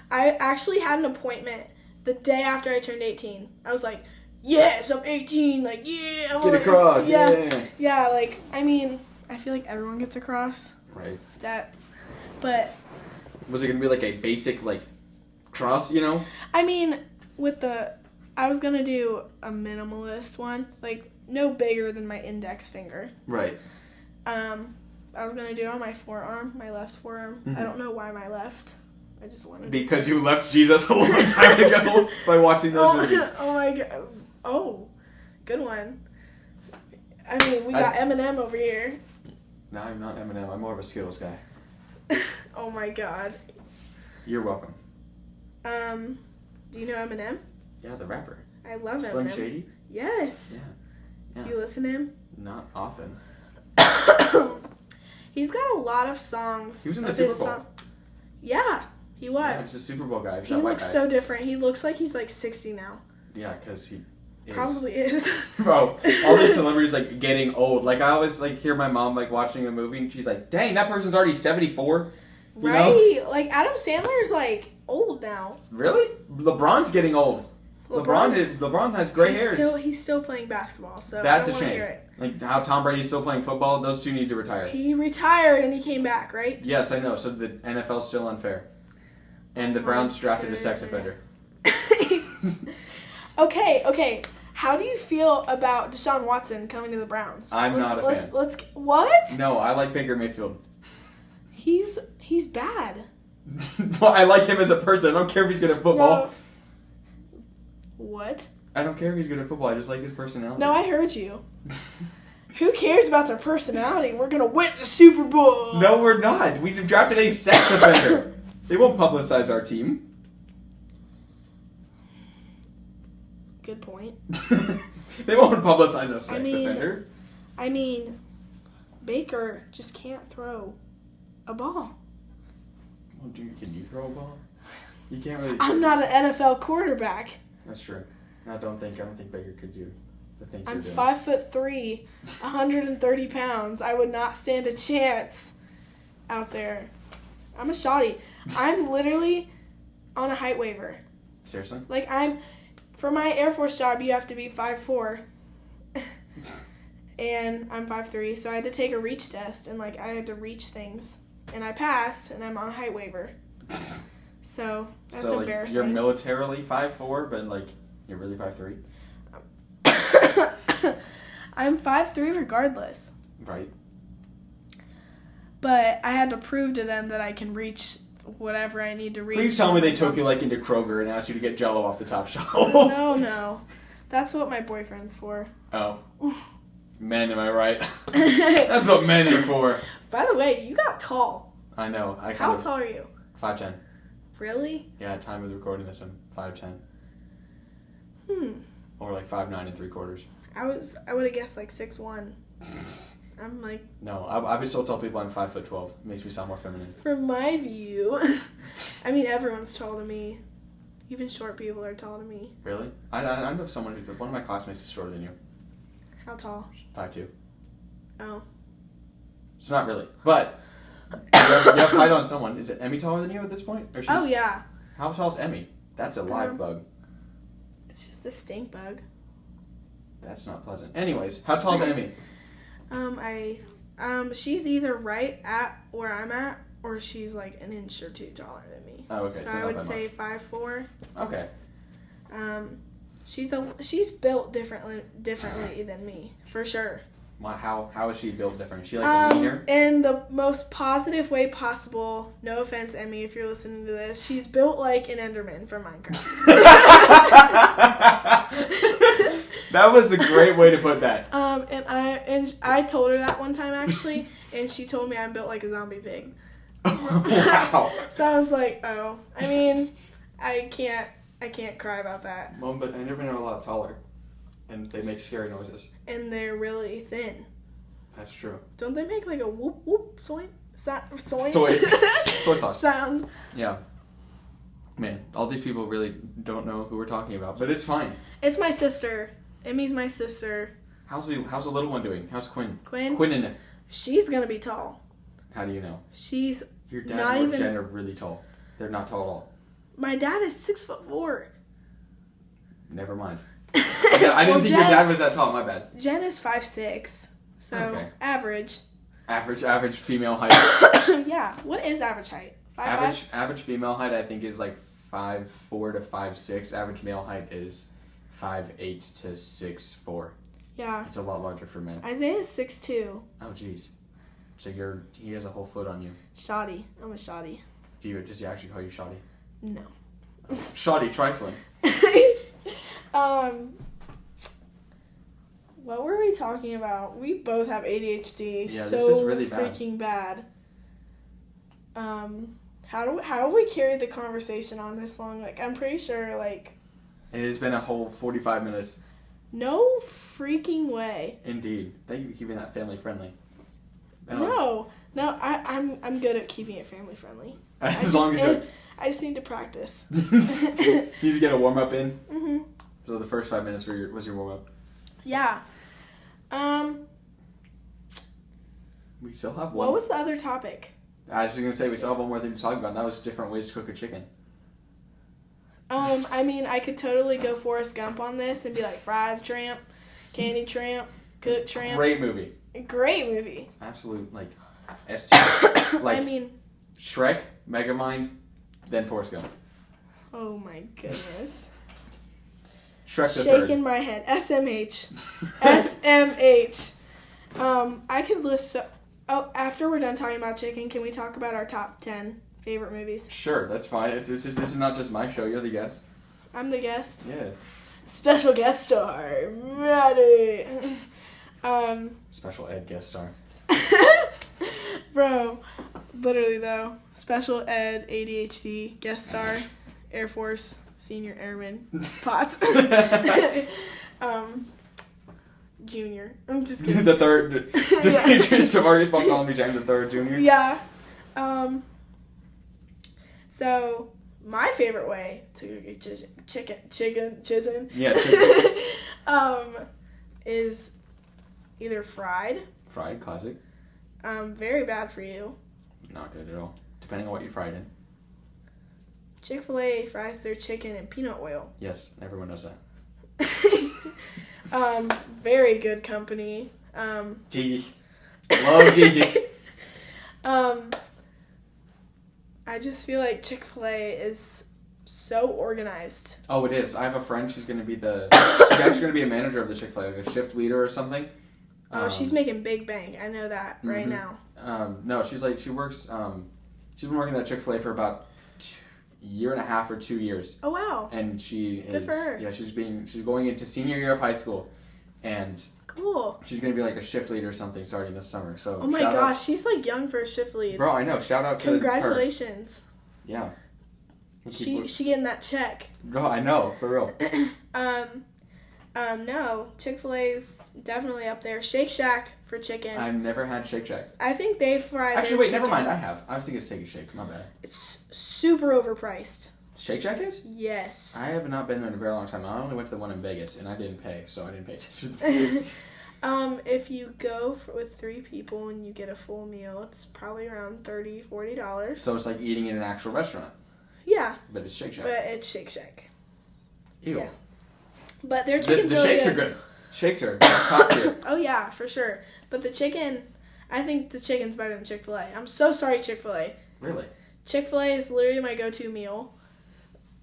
I actually had an appointment the day after I turned 18. I was like, yes, I'm 18. Yeah. Get a cross. Yeah. Yeah, I mean, I feel like everyone gets a cross. Right. But. Was it going to be a basic, cross, you know? I mean, I was going to do a minimalist one. No bigger than my index finger. Right. I was going to do it on my forearm, my left forearm. Mm-hmm. I don't know why my left. I just wanted Because you left Jesus a long time ago by watching those movies. Oh my god. Oh, good one. I mean, we got Eminem over here. No, I'm not Eminem. I'm more of a Skittles guy. Oh my god. You're welcome. Do you know Eminem? Yeah, the rapper. I love Eminem. Slim Shady? Yes. Yeah. Do you listen to him? Not often. He's got a lot of songs. He was in the Super Bowl. Yeah, he was. Yeah, he was a Super Bowl guy. He looks so different. He looks like he's like 60 now. Yeah, because he is. Probably is. Bro, all these celebrities like getting old. Like I always like hear my mom like watching a movie and she's like, "Dang, that person's already 74." Right? Know? Like Adam Sandler's like old now. Really? LeBron's getting old. LeBron has gray hairs. He's still playing basketball, so that's I don't a shame. Hear it. Like how Tom Brady's still playing football, those two need to retire. He retired and he came back, right? Yes, I know. So the NFL's still unfair. And the Browns drafted a sex offender. Okay. How do you feel about Deshaun Watson coming to the Browns? I'm not a fan. What? No, I like Baker Mayfield. He's bad. Well, I like him as a person. I don't care if he's good at football. No. What? I don't care if he's good at football. I just like his personality. No, I heard you. Who cares about their personality? We're going to win the Super Bowl. No, we're not. We drafted a sex offender. They won't publicize our team. Good point. They won't publicize a sex offender. I mean, Baker just can't throw a ball. Well, dude, can you throw a ball? You can't really. I'm not an NFL quarterback. That's true. I don't think Baker could do the things I'm you're doing. 5'3", 130 pounds. I would not stand a chance out there. I'm a shoddy. I'm literally on a height waiver. Seriously? Like for my Air Force job, you have to be 5'4", and I'm 5'3", so I had to take a reach test, and like I had to reach things, and I passed, and I'm on a height waiver. So that's embarrassing. You're militarily 5'4", but like you're really 5'3". I'm 5'3" regardless. Right. But I had to prove to them that I can reach whatever I need to reach. Please tell me they took you like into Kroger and asked you to get Jell-O off the top shelf. No. That's what my boyfriend's for. Oh. Men, am I right? That's what men are for. By the way, you got tall. I know. How tall are you? 5'10". Really? Yeah, at time of recording this, I'm 5'10". Or like 5'9" and 3/4. I would have guessed like 6'1". I'm like... No, I've been told people I'm 5'12". Makes me sound more feminine. From my view, I mean, everyone's tall to me. Even short people are tall to me. Really? I know someone one of my classmates is shorter than you. How tall? 5'2". Oh. So not really, but you have height on someone. Is it Emmy taller than you at this point? Or Oh yeah. How tall is Emmy? That's a live bug. It's just a stink bug. That's not pleasant. Anyways, how tall is Emmy? She's either right at where I'm at, or she's like an inch or two taller than me. Oh, okay. So I would say 5'4". Okay. She's built differently than me, for sure. How is she built different? Is she like leaner? In the most positive way possible. No offense, Emmy, if you're listening to this. She's built like an Enderman from Minecraft. That was a great way to put that. And I told her that one time actually, and she told me I'm built like a zombie pig. Wow. So I was like, oh, I mean, I can't cry about that. Well, but Endermen are a lot taller, and they make scary noises. And they're really thin. That's true. Don't they make like a whoop whoop soy sauce sound? Yeah. Man, all these people really don't know who we're talking about, but it's fine. It's my sister. Emmy's my sister. How's the little one doing? How's Quinn? Quinn. She's gonna be tall. How do you know? She's your dad and Jen are really tall. They're not tall at all. My dad is 6'4". Never mind. I didn't think your dad was that tall. My bad. Jen is 5'6". So okay. Average. Average female height. Yeah. What is average height? 5'5"? Average female height I think is like 5'4" to 5'6". Average male height is 5'8" to 6'4". Yeah. It's a lot larger for men. Isaiah is 6'2". Oh jeez. So he has a whole foot on you. Shoddy. I'm a shoddy. Does he actually call you shoddy? No. Shoddy trifling. What were we talking about? We both have ADHD. Yeah, so this is really bad. Freaking bad. How have we carried the conversation on this long? Like, I'm pretty sure, like... It has been a whole 45 minutes. No freaking way. Indeed. Thank you for keeping that family friendly. No, I'm good at keeping it family friendly. As long as you're... I just need to practice. You just get a warm-up in? Mm-hmm. So the first 5 minutes was your warm-up? Yeah. We still have one. What was the other topic? I was just going to say, we still have one more thing to talk about, and that was different ways to cook a chicken. I mean, I could totally go Forrest Gump on this and be like, fried shrimp, candy shrimp, cooked shrimp. Great movie. Great movie. Absolute, like, S-tier. Like, I mean... Shrek, Megamind, then Forrest Gump. Oh my goodness. Shrek the third. Shaking my head. SMH. SMH. I could list... after we're done talking about chicken, can we talk about our top 10 favorite movies? Sure, that's fine. This is not just my show. You're the guest. I'm the guest. Yeah. Special guest star, Maddie. Special ed guest star. Bro, literally though, special ed ADHD guest star, Air Force Senior Airman Potts. Junior. I'm just kidding. The third. Tavarius Bartholomew James the third junior. Yeah. So my favorite way to chicken. Yeah, chicken. Is either fried. Fried, classic. Very bad for you. Not good at all. Depending on what you fried in. Chick-fil-A fries their chicken in peanut oil. Yes, everyone knows that. Very good company. Gigi. Love Gigi. I just feel like Chick-fil-A is so organized. Oh, it is. I have a friend. She's going to be she's actually going to be a manager of the Chick-fil-A, like a shift leader or something. Oh, she's making big bank. I know that right now. No, she works, she's been working at Chick-fil-A for about a year and a half or 2 years. Oh, wow. And she Good for her. Yeah, she's going into senior year of high school. And cool. She's going to be like a shift lead or something starting this summer. So oh my gosh, she's like young for a shift lead. Bro, I know. Shout out to Congratulations. her. Yeah. She getting that check. Bro, I know, for real. No, Chick-fil-A's definitely up there. Shake Shack for chicken. I've never had Shake Shack. I think they fry their Actually, wait, chicken. never mind. I have. I was thinking Steak and Shake. My bad. It's super overpriced. Shake Shack is? Yes. I have not been there in a very long time. I only went to the one in Vegas, and I didn't pay, so I didn't pay attention to the food. If you go with 3 people and you get a full meal, it's probably around $30, $40. So it's like eating in an actual restaurant. Yeah. But it's Shake Shack. But it's Shake Shack. Ew. Yeah. But their chicken's the really shakes good. are good. Shakes are top tier. Oh yeah, for sure. But the chicken, I think the chicken's better than Chick-fil-A. I'm so sorry, Chick-fil-A. Really? Chick-fil-A is literally my go-to meal.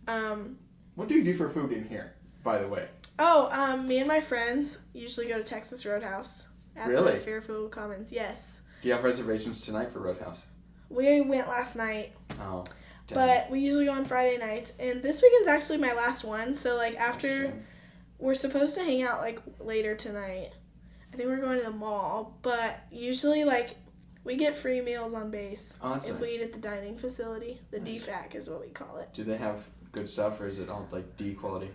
What do you do for food in here, by the way? Oh, me and my friends usually go to Texas Roadhouse at Really? the Fairfield Commons. Yes. Do you have reservations tonight for Roadhouse? We went last night. Oh. Damn. But we usually go on Friday nights, and this weekend's actually my last one. So like after, we're supposed to hang out like later tonight. I think we're going to the mall, but usually like we get free meals on base if we eat at the dining facility. The DFAC is what we call it. Do they have good stuff, or is it all like D quality?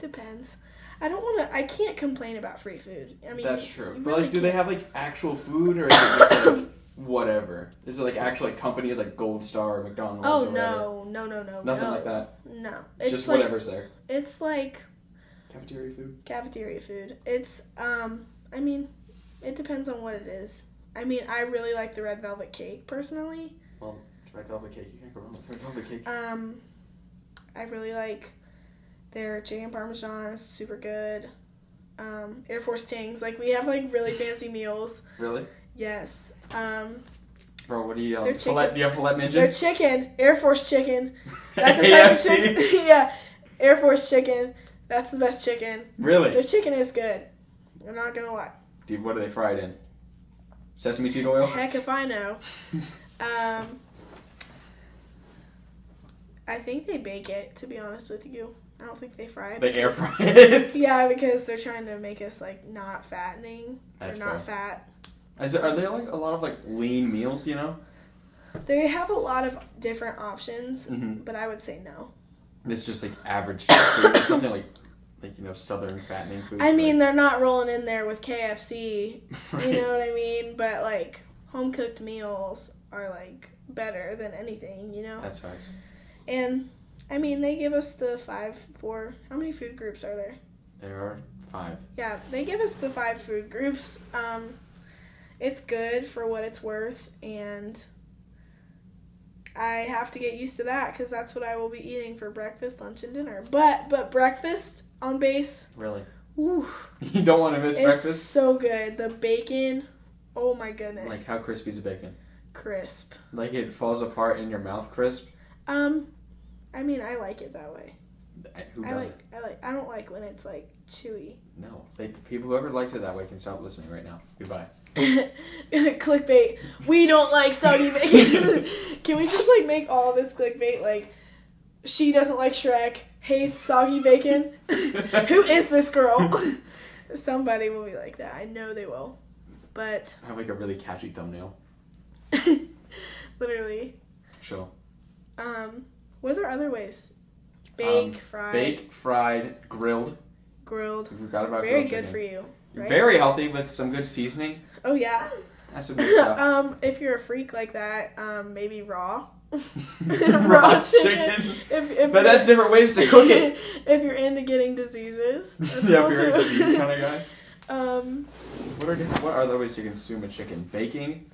Depends. I can't complain about free food. I mean, that's true. But really like, do they have like actual food, or is it just like whatever? Is it like actual like companies like Gold Star or McDonald's? Oh or no. Nothing like that. No, It's just like, whatever's there. It's like cafeteria food. Cafeteria food. It's I mean, it depends on what it is. I mean, I really like the red velvet cake personally. Well, it's red velvet cake. You can't go wrong with red velvet cake. I really like their chicken parmesan. It's super good. Air Force Tings. Like we have like really fancy meals. Really? Yes. Bro, what do you Their filet? Do you have filet mignon? Their chicken, Air Force chicken. That's the type of chicken. Yeah, Air Force chicken. That's the best chicken. Really? Their chicken is good. I'm not gonna lie. Dude, what are they fried in? Sesame seed oil? Heck if I know. I think they bake it, to be honest with you. I don't think they fry it. They air fry it? Yeah, because they're trying to make us, like, not fattening. That's or not fair. fat. Are there, like, a lot of, like, lean meals, you know? They have a lot of different options, Mm-hmm. but I would say no. It's just, like, average food. Something like, you know, southern fattening food. I mean, they're not rolling in there with KFC. Right. You know what I mean? But, like, home-cooked meals are, like, better than anything, you know? That's right. And, I mean, they give us the 5, 4... How many food groups are there? There are 5. Yeah, they give us the 5 food groups. It's good for what it's worth, and I have to get used to that because that's what I will be eating for breakfast, lunch, and dinner. But breakfast on base, Really? ooh, You don't want to miss it's breakfast? so good. The bacon, oh my goodness, Like, how crispy is the bacon? crisp. Like, it falls apart in your mouth crisp? I mean, I like it that way. Who I doesn't? don't like when it's like chewy. No. People who ever liked it that way can stop listening right now. Goodbye. Clickbait. We don't like soggy bacon. Can we just like make all this clickbait? Like, she doesn't like Shrek, hates soggy bacon. Who is this girl? Somebody will be like that. I know they will. But I have like a really catchy thumbnail. literally. Sure. What are other ways? Bake, fried. Bake, fried, grilled. Grilled. We forgot about Very grilled good chicken. for you. Right? Very healthy with some good seasoning. Oh yeah. That's some good stuff. If you're a freak like that, maybe raw. Raw chicken. But that's different ways to cook it. If you're into getting diseases. That's Yeah, cool if you're a too. disease kind of guy. What are other ways to consume a chicken? Baking,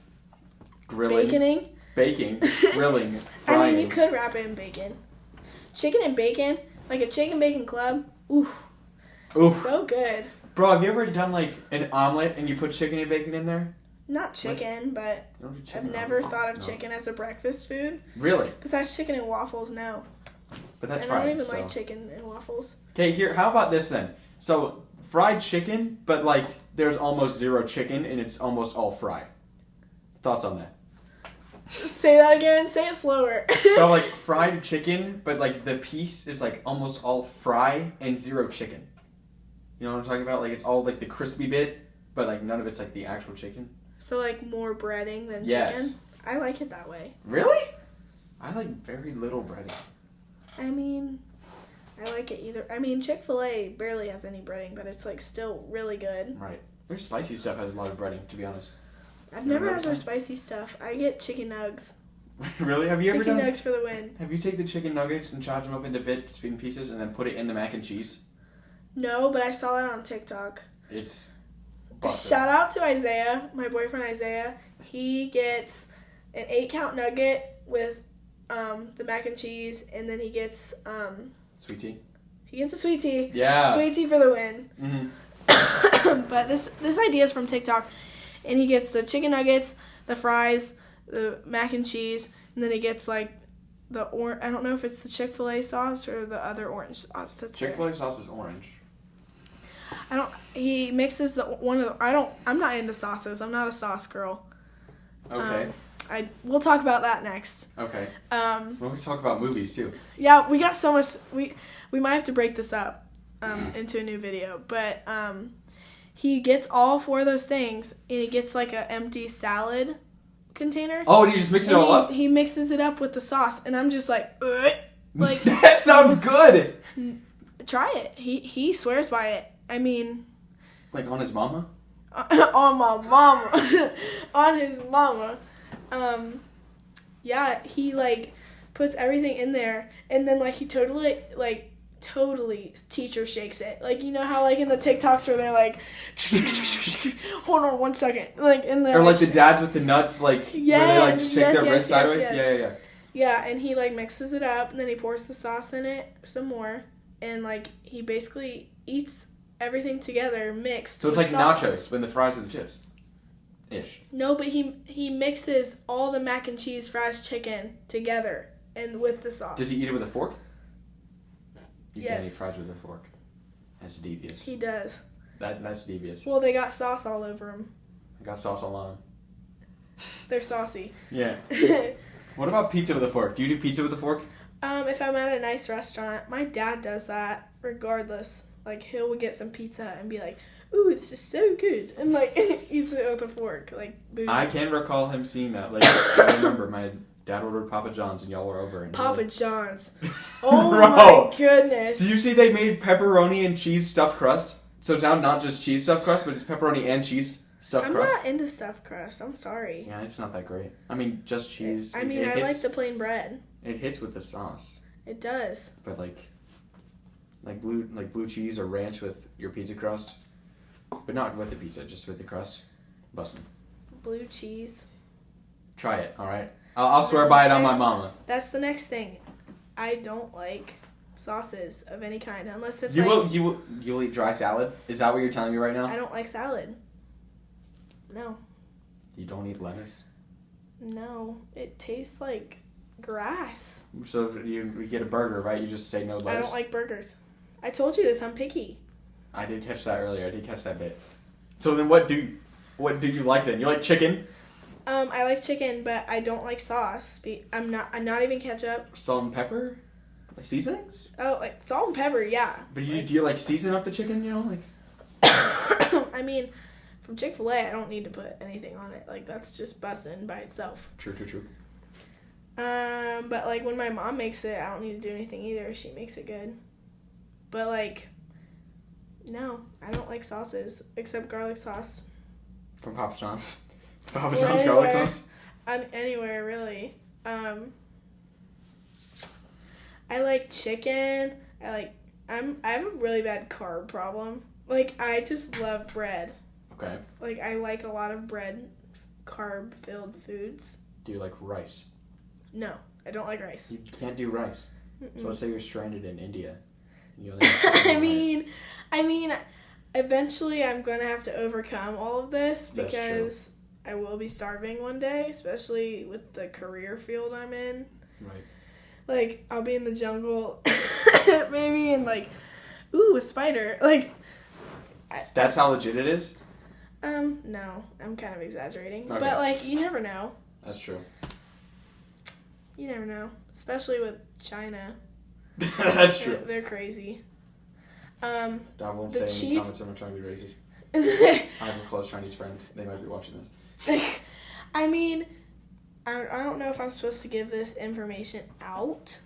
grilling, baking, grilling, frying. I mean, you could wrap it in bacon. Chicken and bacon, like a chicken bacon club. Ooh, so good. Bro, have you ever done like an omelet and you put chicken and bacon in there? Not chicken, but You don't do chicken I've never omelet? thought of No. chicken as a breakfast food. Really? Besides chicken and waffles, no. But that's and fried. I don't even so. like chicken and waffles. Okay, here. How about this then? So fried chicken, but like there's almost zero chicken and it's almost all fry. Thoughts on that? Say that again. Say it slower. So like fried chicken, but like the piece is like almost all fry and zero chicken. You know what I'm talking about? Like it's all like the crispy bit, but like none of it's like the actual chicken. So like more breading than Yes. chicken? I like it that way. Really? I like very little breading. I mean, I like it either. I mean, Chick-fil-A barely has any breading, but it's like still really good. Right. Their spicy stuff has a lot of breading, to be honest. I've You never ever had their noticed spicy stuff. I get chicken nugs. Really? Have you ever Chicken done? nugs for the win. Have you take the chicken nuggets and chop them up into bits, in pieces, and then put it in the mac and cheese? No, but I saw that on TikTok. It's busted. Shout out to Isaiah, my boyfriend Isaiah. He gets an 8-count nugget with the mac and cheese, and then he gets Sweet tea. he gets a sweet tea. Yeah. Sweet tea for the win. Mm-hmm. But this idea is from TikTok, and he gets the chicken nuggets, the fries, the mac and cheese, and then he gets like I don't know if it's the Chick-fil-A sauce or the other orange sauce that's there. Chick-fil-A sauce is orange. He mixes I'm not into sauces. I'm not a sauce girl. Okay. We'll talk about that next. Okay. Well, we can talk about movies too. Yeah, we got so much. We might have to break this up into a new video, but he gets all 4 of those things, and he gets like an empty salad container. Oh, and you just mix it all up? He mixes it up with the sauce, and I'm just like, like that sounds good. Try it. He swears by it. I mean, like on his mama? On my mama. On his mama. Yeah, he like puts everything in there, and then like he totally teacher shakes it. Like, you know how like in the TikToks where they're like hold on 1 second, like in there, or like the dads with the nuts, like where they like shake their wrist sideways. Yes. Yeah, and he like mixes it up, and then he pours the sauce in it some more, and like he basically eats everything together mixed. So it's like nachos when the fries with the chips. Ish. No, but he mixes all the mac and cheese, fries, chicken together and with the sauce. Does he eat it with a fork? You Yes. can't eat fries with a fork. That's devious. He does. That's devious. Well, they got sauce all over them. I got sauce all on. They're saucy. Yeah. What about pizza with a fork? Do you do pizza with a fork? If I'm at a nice restaurant, my dad does that regardless. Like, he'll get some pizza and be like, ooh, this is so good. And, like, eats it with a fork. Like, bougie. I can recall him seeing that. Like, I remember my dad ordered Papa John's and y'all were over. And Papa John's. Oh, Bro, my goodness. Did you see they made pepperoni and cheese stuffed crust? So it's now not just cheese stuffed crust, but it's pepperoni and cheese stuffed crust. I'm not into stuffed crust. I'm sorry. Yeah, it's not that great. I mean, just cheese. I like the plain bread. It hits with the sauce. It does. But like blue cheese or ranch with your pizza crust, but not with the pizza, just with the crust. Bussin'. Blue cheese. Try it, all right. I'll swear by it on my mama. That's the next thing. I don't like sauces of any kind unless it's you will eat dry salad. Is that what you're telling me right now? I don't like salad. No. You don't eat lettuce? No, it tastes like grass. So you get a burger, right? You just say no lettuce. I don't like burgers. I told you this. I'm picky. I did catch that earlier. I did catch that bit. So then, what do you like then? You like chicken? I like chicken, but I don't like sauce. I'm not even ketchup. Salt and pepper, like seasonings. Oh, like salt and pepper, yeah. But do you like season up the chicken? You know, like. I mean, from Chick-fil-A, I don't need to put anything on it. Like, that's just bussin' by itself. True. But like when my mom makes it, I don't need to do anything either. She makes it good. But like, no, I don't like sauces except garlic sauce. From Papa John's. Papa John's garlic sauce? Anywhere, really. I like chicken. I have a really bad carb problem. Like, I just love bread. Okay. Like, I like a lot of bread, carb-filled foods. Do you like rice? No, I don't like rice. You can't do rice. Mm-mm. So let's say you're stranded in India. You only have I mean, eventually I'm going to have to overcome all of this because I will be starving one day, especially with the career field I'm in. Right. Like, I'll be in the jungle, maybe, and like, ooh, a spider. Like, that's how legit it is? No, I'm kind of exaggerating. Okay. But like, you never know. That's true. You never know, especially with China. That's true. They're crazy. I won't say in the comments I'm not trying to be racist. I have a close Chinese friend. They might be watching this. I mean, I don't know if I'm supposed to give this information out,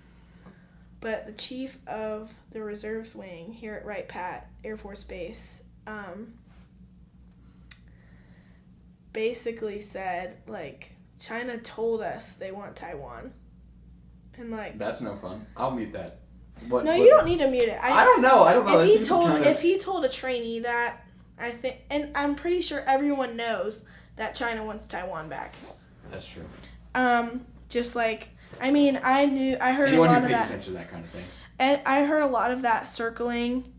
but the chief of the reserves wing here at Wright Pat Air Force Base basically said, like, China told us they want Taiwan. And like, that's no fun. I'll mute that. You don't need to mute it. I don't know. If he told a trainee that, I think, and I'm pretty sure everyone knows that China wants Taiwan back. That's true. Just like, I mean, I heard Anyone a lot who of pays that. attention to that kind of thing. And I heard a lot of that circling,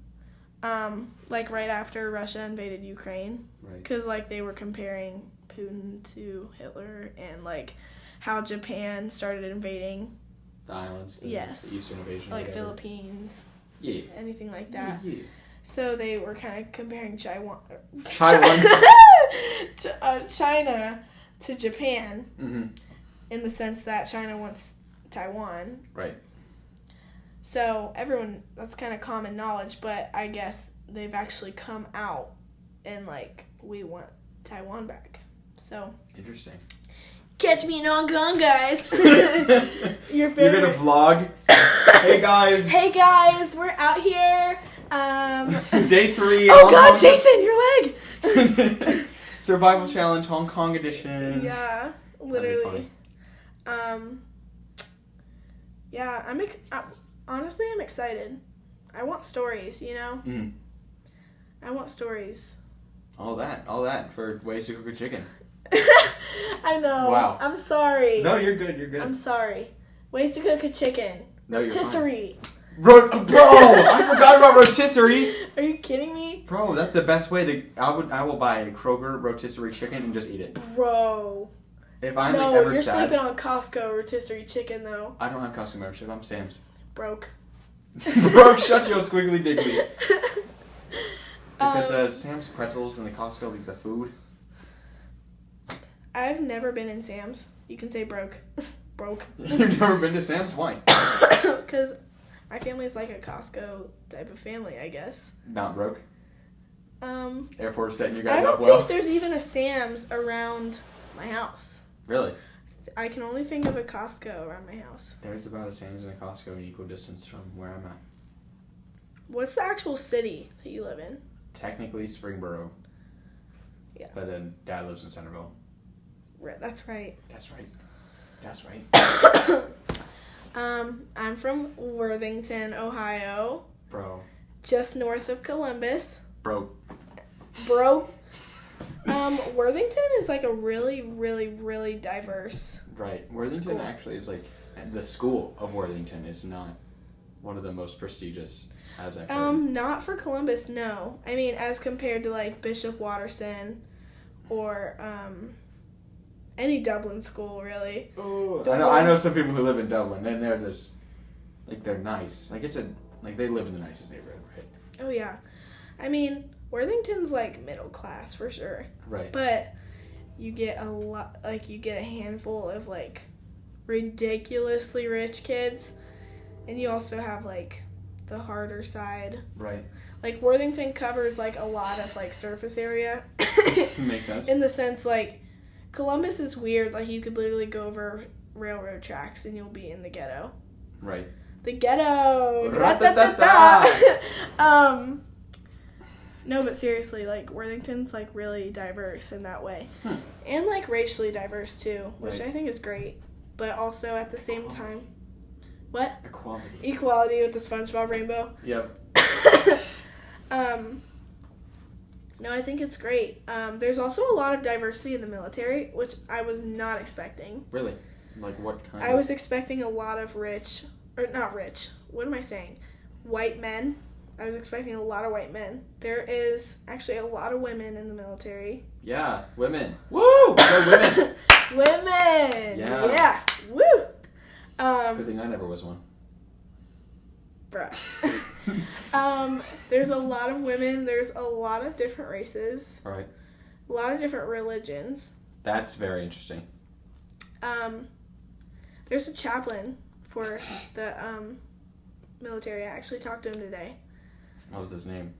like right after Russia invaded Ukraine. Right. Because like they were comparing Putin to Hitler and like how Japan started invading The islands. The Eastern invasion. like Philippines. Yeah. Anything like that. Yeah. So they were kind of comparing China to Japan, mm-hmm. in the sense that China wants Taiwan. Right. So everyone, that's kind of common knowledge, but I guess they've actually come out and like, we want Taiwan back. So interesting. Catch me in Hong Kong, guys. Your favorite. You're gonna vlog. Hey guys, we're out here. Day 3. Oh God, Jaxson, your leg. Survival challenge, Hong Kong edition. Yeah, literally. Yeah, honestly, I'm excited. I want stories, you know? Mm. I want stories. All that for ways to cook a chicken. I know. Wow. I'm sorry. No, you're good. I'm sorry. Ways to cook a chicken. No, you're rotisserie. Bro, I forgot about rotisserie. Are you kidding me? Bro, that's the best way. I will buy a Kroger rotisserie chicken and just eat it. Bro. If I'm ever you're sad, sleeping on Costco rotisserie chicken though. I don't have Costco membership. I'm Sam's. Broke. Broke. Shut your squiggly diggly. The Sam's pretzels and the Costco, the food. I've never been in Sam's. You can say broke. broke. You've never been to Sam's? Why? Because my family's like a Costco type of family, I guess. Not broke? Airport setting you I guys don't up well? think there's even a Sam's around my house. Really? I can only think of a Costco around my house. There's about a Sam's and a Costco in equal distance from where I'm at. What's the actual city that you live in? Technically Springboro. Yeah. But then Dad lives in Centerville. That's right. That's right. I'm from Worthington, Ohio. Bro. Just north of Columbus. Bro. Worthington is like a really, really, really diverse. Right. Worthington school. actually is like, the school of Worthington is not one of the most prestigious, as I've heard. Not for Columbus, no. I mean, as compared to like Bishop Watterson or any Dublin school, really. Oh, I know some people who live in Dublin, and they're just like they're nice. Like they live in the nicest neighborhood, right? Oh yeah, I mean Worthington's like middle class for sure. Right. But you get a handful of like ridiculously rich kids, and you also have like the harder side. Right. Like Worthington covers like a lot of like surface area. Makes sense. In the sense like Columbus is weird. Like you could literally go over railroad tracks and you'll be in the ghetto. Right. The ghetto. No, but seriously, like Worthington's like really diverse in that way, and like racially diverse too, which I think is great. But also at the same time, what? Equality with the SpongeBob rainbow. Yep. No, I think it's great. There's also a lot of diversity in the military, which I was not expecting. Really? Like what kind? I was expecting a lot of white men. I was expecting a lot of white men. There is actually a lot of women in the military. Yeah, women. Woo! Go women! Women! Yeah. Woo! Good thing I never was one. Bruh. There's a lot of women. There's a lot of different races. All right. A lot of different religions. That's very interesting. There's a chaplain for the military. I actually talked to him today. What was his name?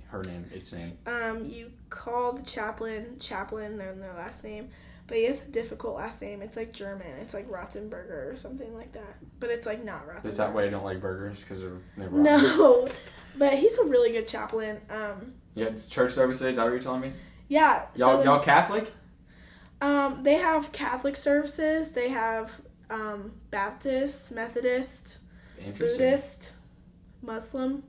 Her name, its name. You call the chaplain, they're their last name. But he has a difficult last name. It's like German. It's like Ratzenberger or something like that. But it's like not Ratzenberger. Is that why I don't like burgers? Because they're No. But he's a really good chaplain. Yeah, it's church services. Is that what you're telling me? Yeah. Y'all Catholic? They have Catholic services. They have Baptist, Methodist, Buddhist, Muslim.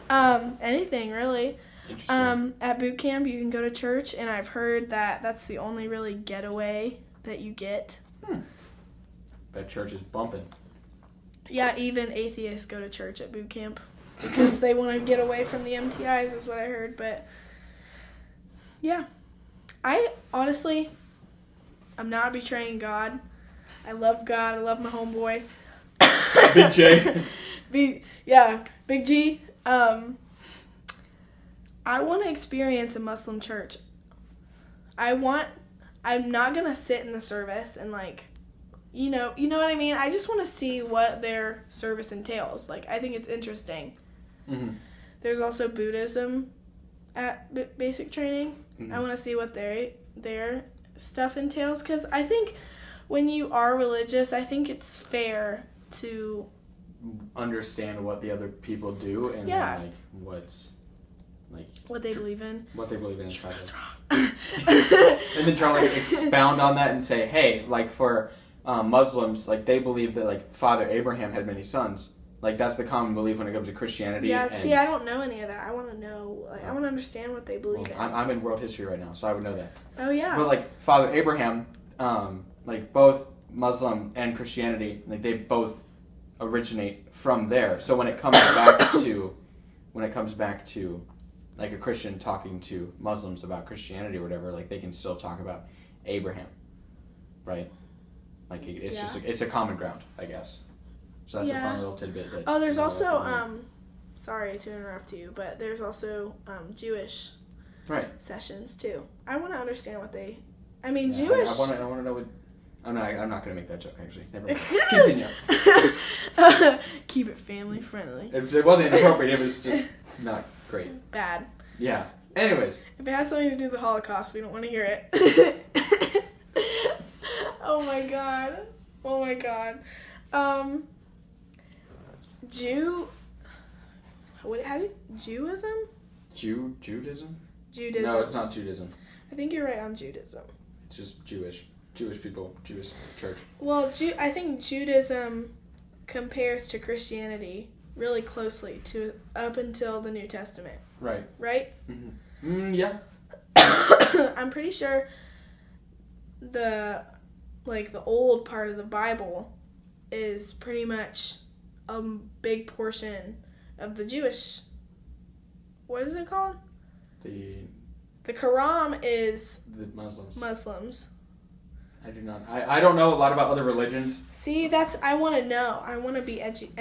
Anything really. At boot camp you can go to church, and I've heard that that's the only really getaway that you get. That church is bumping. Yeah, even atheists go to church at boot camp because they want to get away from the MTIs is what I heard. But yeah, I'm not betraying God. I love God. I love my homeboy. Big J. Big G. I want to experience a Muslim church. I'm not going to sit in the service and like, you know what I mean? I just want to see what their service entails. Like, I think it's interesting. Mm-hmm. There's also Buddhism at basic training. Mm-hmm. I want to see what their stuff entails, because I think when you are religious, I think it's fair to understand what the other people do and then, like what they believe in. What they believe in and try to and then try to like expound on that and say, hey, like for Muslims, like they believe that like Father Abraham had many sons. Like that's the common belief when it comes to Christianity. Yeah, see, I don't know any of that. I want to know. Like, I want to understand what they believe in. I'm in world history right now, so I would know that. Oh yeah. But like Father Abraham, like both Muslim and Christianity, like they both originate from there. So when it comes back to like a Christian talking to Muslims about Christianity or whatever, like they can still talk about Abraham, right? Like it's just it's a common ground, I guess. So that's a fun little tidbit. There's also sorry to interrupt you, but there's also Jewish sessions too. I want to understand what they. I mean, Jewish. I want to know Oh, no, I'm not going to make that joke, actually. Never mind. Continue. Keep it family friendly. It wasn't inappropriate. It was just not great. Bad. Yeah. Anyways. If it has something to do with the Holocaust, we don't want to hear it. Oh my god. Judaism? Judaism? Judaism. No, it's not Judaism. I think you're right on Judaism. It's just Jewish. Jewish people. Jewish church. Well, I think Judaism compares to Christianity really closely to up until the New Testament. Right. Right? Mm-hmm. Yeah. I'm pretty sure the old part of the Bible is pretty much a big portion of the Jewish. What is it called? The Quran is the Muslims. I do not. I don't know a lot about other religions. See, I want to know. I want to be educated.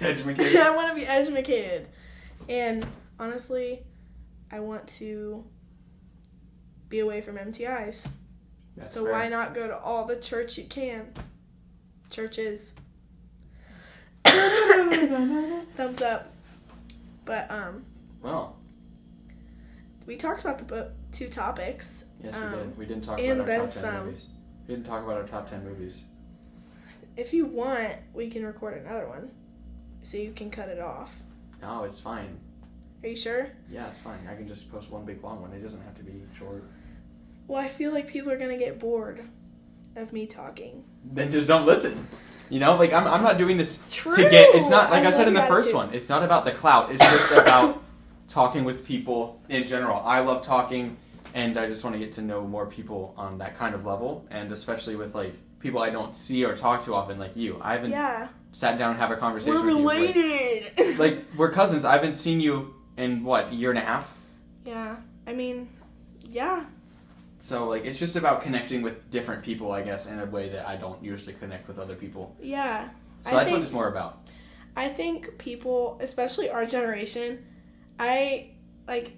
Educated? I want to be educated. And honestly, I want to be away from MTIs. That's so fair. Why not go to all the church you can? Churches. Thumbs up. But, well. We talked about the 2 topics. Yes, we did. We didn't talk about our top 10 movies. We didn't talk about our top 10 movies. If you want, we can record another one. So you can cut it off. No, it's fine. Are you sure? Yeah, it's fine. I can just post one big long one. It doesn't have to be short. Well, I feel like people are going to get bored of me talking. Then just don't listen. You know, like I'm not doing this True. to get, it's not, like I said in the first one, it's not about the clout. It's just about talking with people in general. I love talking, and I just want to get to know more people on that kind of level, and especially with like people I don't see or talk to often, like you. I haven't sat down and have a conversation with you. We're related. Like we're cousins. I haven't seen you in what, a year and a half? Yeah. I mean, yeah. So like it's just about connecting with different people, I guess, in a way that I don't usually connect with other people. Yeah. So that's what it's more about. I think people, especially our generation,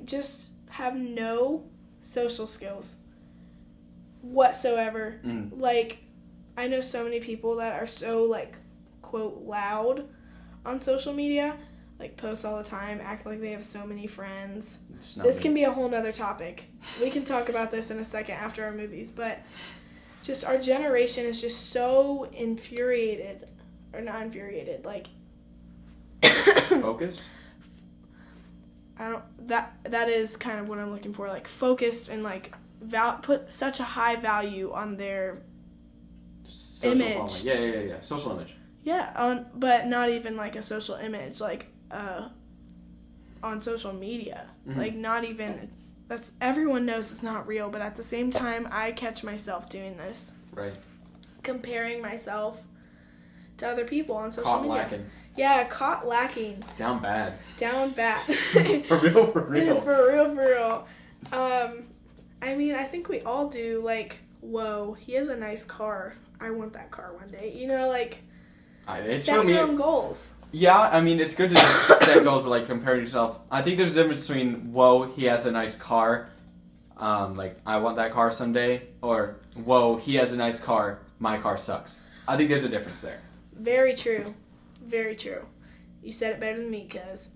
just have no social skills whatsoever. Like, I know so many people that are so, like, quote, loud on social media, like, post all the time, act like they have so many friends. This can be a whole nother topic. We can talk about this in a second after our movies, but just our generation is just so infuriated, or not infuriated, like... Focus? That is kind of what I'm looking for, like focused and like put such a high value on their social image. Following. Yeah. Social image. Yeah, but not even like a social image, like on social media. Mm-hmm. Like not even everyone knows it's not real, but at the same time I catch myself doing this. Right. Comparing myself to other people on social media. Caught lacking. Yeah, caught lacking. Down bad. For real. I mean, I think we all do, like, whoa, he has a nice car. I want that car one day. You know, like, set your own goals. Yeah, I mean, it's good to set goals, but, like, compare yourself. I think there's a difference between, whoa, he has a nice car, like, I want that car someday, or, whoa, he has a nice car, my car sucks. I think there's a difference there. Very true. Very true. You said it better than me, cuz.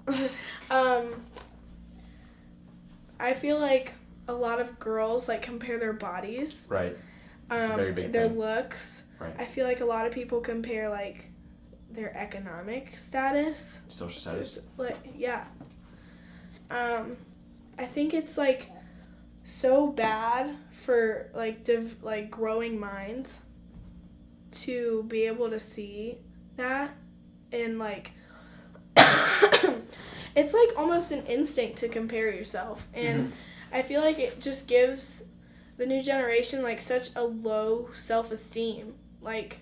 I feel like a lot of girls, like, compare their bodies. Right. It's a very big their thing. looks. Right. I feel like a lot of people compare, like, their economic status. Social status. Yeah. I think it's, like, so bad for, like, growing minds to be able to see that, and like it's like almost an instinct to compare yourself, and I feel like it just gives the new generation like such a low self-esteem, like,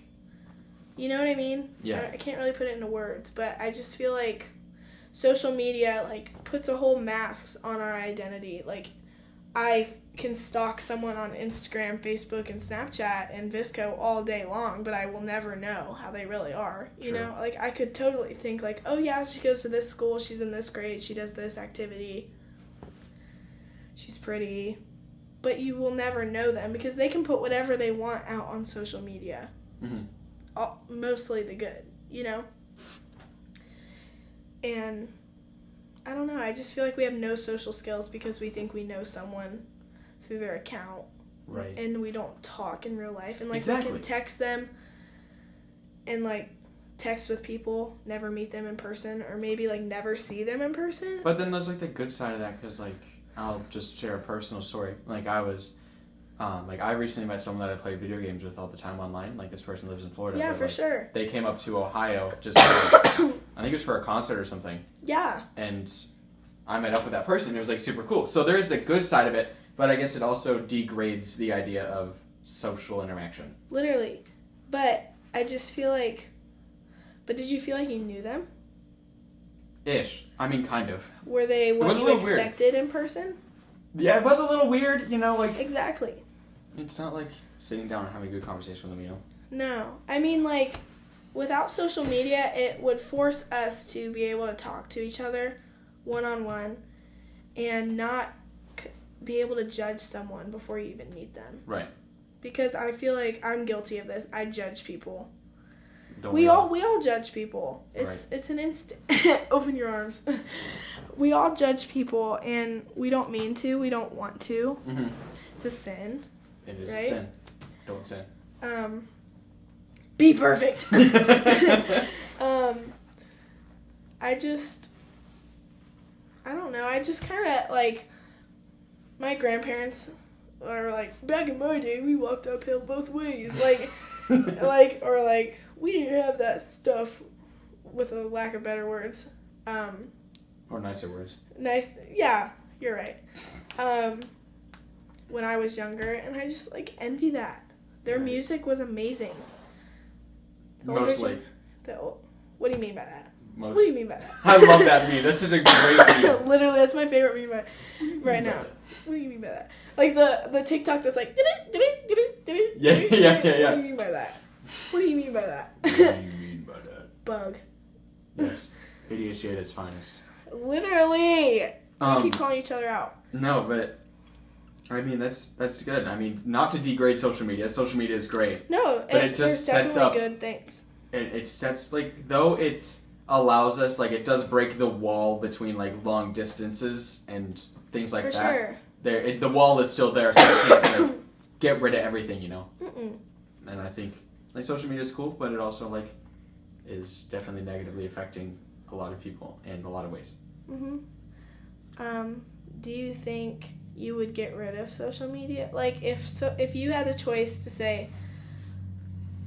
you know what I mean? Yeah. I can't really put it into words, but I just feel like social media like puts a whole mask on our identity. Like, I can stalk someone on Instagram, Facebook, and Snapchat and Visco all day long, but I will never know how they really are. You know? Like, I could totally think, like, oh, yeah, she goes to this school, she's in this grade, she does this activity, she's pretty. but you will never know them because they can put whatever they want out on social media. Mm-hmm. Mostly the good, you know? And I don't know, I just feel like we have no social skills because we think we know someone through their account. Right. And we don't talk in real life. And, like, exactly. we can text them and, like, text with people, never meet them in person, or maybe, like, never see them in person. But then there's, like, the good side of that, because, like, I'll just share a personal story. Like, I was, I recently met someone that I played video games with all the time online. Like, this person lives in Florida. Yeah, but, for like, sure. They came up to Ohio just, I think it was for a concert or something. Yeah. And I met up with that person. It was, like, super cool. So there is the good side of it, but I guess it also degrades the idea of social interaction. Literally. But I just feel like... But did you feel like you knew them? Ish. I mean, kind of. Were they what you expected in person? Yeah, it was a little weird, you know, like... Exactly. It's not like sitting down and having a good conversation with them, you know? No. I mean, like, without social media, it would force us to be able to talk to each other one-on-one and not be able to judge someone before you even meet them. Right. Because I feel like I'm guilty of this. I judge people. We all judge people. It's an instinct. Open your arms. We all judge people, and we don't mean to. We don't want to. Mm-hmm. It's a sin. It is right? a sin. Don't sin. Be perfect. I don't know. I just kind of like my grandparents are like, back in my day, we walked uphill both ways. Like, we didn't have that stuff, with a lack of better words. Or nicer words. Nice. Yeah, you're right. When I was younger, and I just, like, envy that. Their music was amazing. Mostly. What do you mean by that? Most. What do you mean by that? I love that meme. That's such a great meme. Literally, that's my favorite meme right now. What do you mean by that? Like the TikTok that's like... Yeah. What do you mean by that? What do you mean by that? What do you mean by that? Bug. Yes. ADHD at its finest. Literally. We keep calling each other out. No, but... I mean, that's good. I mean, not to degrade social media. Social media is great. No, but it just sets up good things. It sets, like, though it allows us, like, it does break the wall between, like, long distances and things like that. For sure. The wall is still there, so you can't, like, get rid of everything, you know? Mm-mm. And I think, like, social media is cool, but it also, like, is definitely negatively affecting a lot of people in a lot of ways. Mm-hmm. Do you think you would get rid of social media? Like, if you had the choice to say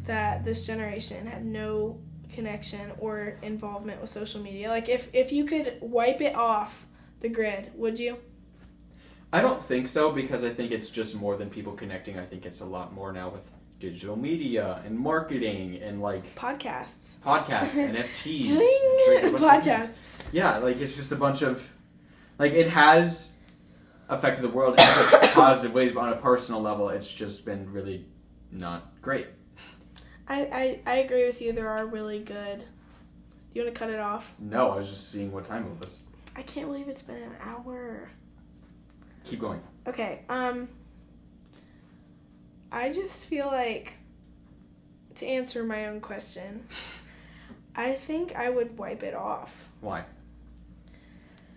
that this generation had no connection or involvement with social media, like, if you could wipe it off the grid, would you? I don't think so, because I think it's just more than people connecting. I think it's a lot more now with digital media and marketing and, like... Podcasts, NFTs. Podcasts. Yeah, like, it's just a bunch of... Like, it has affected the world in such positive ways, but on a personal level, it's just been really not great. I agree with you. There are really good... You want to cut it off? No, I was just seeing what time it was. I can't believe it's been an hour. Keep going. Okay, I just feel like, to answer my own question, I think I would wipe it off. Why?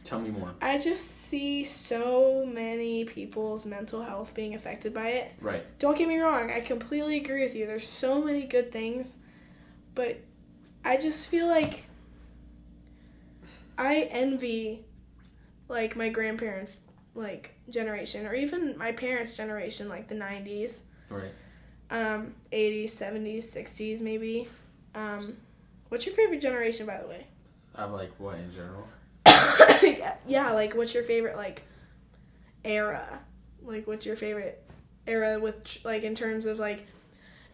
Tell me more. I just see so many people's mental health being affected by it. Right. Don't get me wrong, I completely agree with you. There's so many good things, but I just feel like I envy, like, my grandparents' like generation, or even my parents' generation, like the 90s, right, 80s, 70s, 60s, maybe. What's your favorite generation, by the way? Like what in general? yeah, like, what's your favorite, like, era? Like, what's your favorite era with, like, in terms of, like,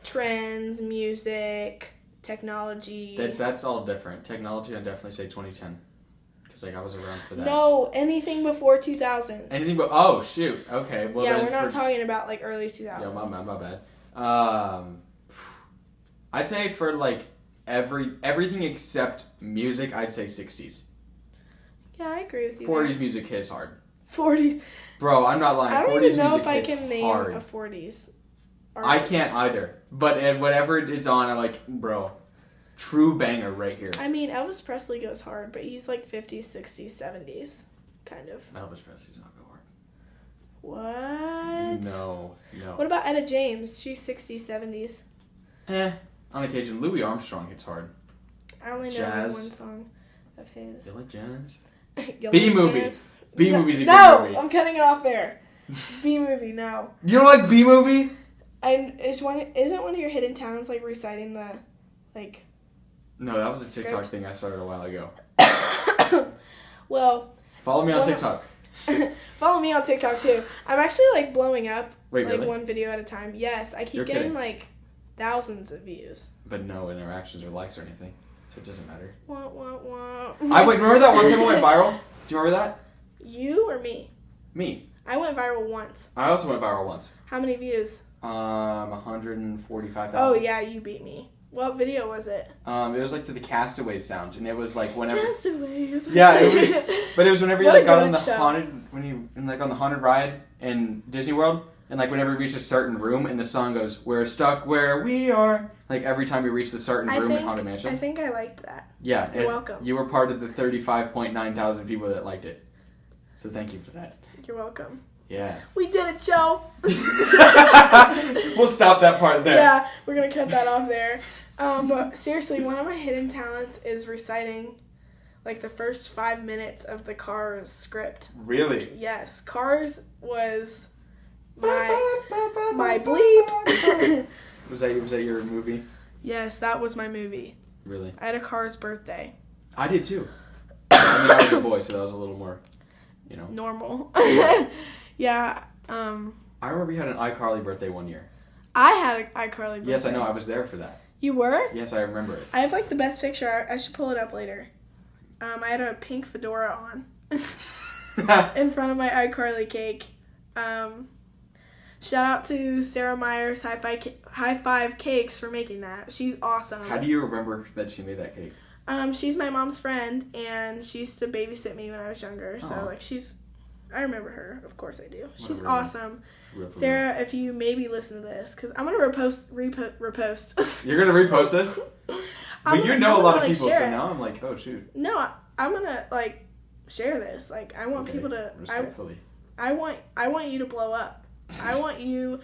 trends, music, technology? That's all different. Technology, I'd definitely say 2010. Like, I was around for that. No, anything before 2000. Anything but... Oh, shoot. Okay. Well, yeah, we're not talking about, like, early 2000s. Yeah, my bad. I'd say for, like, everything except music, I'd say 60s. Yeah, I agree with you. 40s music hits hard. 40s. Bro, I'm not lying. I don't 40s even know music if I hits can name hard. a 40s I artist. can't either. But whatever is on, I'm like, bro, true banger right here. I mean, Elvis Presley goes hard, but he's like 50s, 60s, 70s, kind of. Elvis Presley's not go hard. What? No. What about Etta James? She's 60s, 70s. On occasion, Louis Armstrong hits hard. I only know Jazz. one song of his. You like jazz? B-movie. B-movie. B-movie's a good movie. No, I'm cutting it off there. B-movie, no. You don't like B-movie? And isn't one of your hidden talents like reciting the, like... No, that was a TikTok script? thing I started a while ago. Well... Follow me on TikTok. Follow me on TikTok, too. I'm actually, like, blowing up. Wait, like, really? one video at a time. Yes, I keep You're getting, kidding. like, thousands of views. But no interactions or likes or anything. So it doesn't matter. Wah, wah, wah. Remember that one time I went viral? Do you remember that? You or me? Me. I went viral once. I also went viral once. How many views? 145,000. Oh, yeah, you beat me. What video was it? It was like to the Castaways sound, and it was like whenever. Castaways. Yeah, it was. But it was whenever you What a like got good on the show. on the haunted ride in Disney World, and like whenever you reach a certain room, and the song goes, "We're stuck where we are." Like every time you reach the certain room in Haunted Mansion. I think I liked that. Yeah, You're welcome. You were part of the 35.9 thousand people that liked it, so thank you for that. You're welcome. Yeah. We did it, Joe. We'll stop that part there. Yeah, we're gonna cut that off there. But seriously, one of my hidden talents is reciting, like, the first 5 minutes of the Cars script. Really? Yes, Cars was my bleep. Was that your movie? Yes, that was my movie. Really? I had a Cars birthday. I did too. I mean, I was a boy, so that was a little more, Normal. Yeah. I remember you had an iCarly birthday one year. I had an iCarly birthday. Yes, I know. I was there for that. You were? Yes, I remember it. I have, like, the best picture. I should pull it up later. I had a pink fedora on in front of my iCarly cake. Shout out to Sarah Myers High Five Cakes for making that. She's awesome. How do you remember that she made that cake? She's my mom's friend, and she used to babysit me when I was younger. So, like, I remember her. Of course I do. She's awesome. Sarah, if you maybe listen to this, because I'm going to repost. You're going to repost this? But you know a lot of people, so now I'm like, oh, shoot. No, I'm going to, like, share this. Like, I want people to... Respectfully. I want you to blow up. I want you...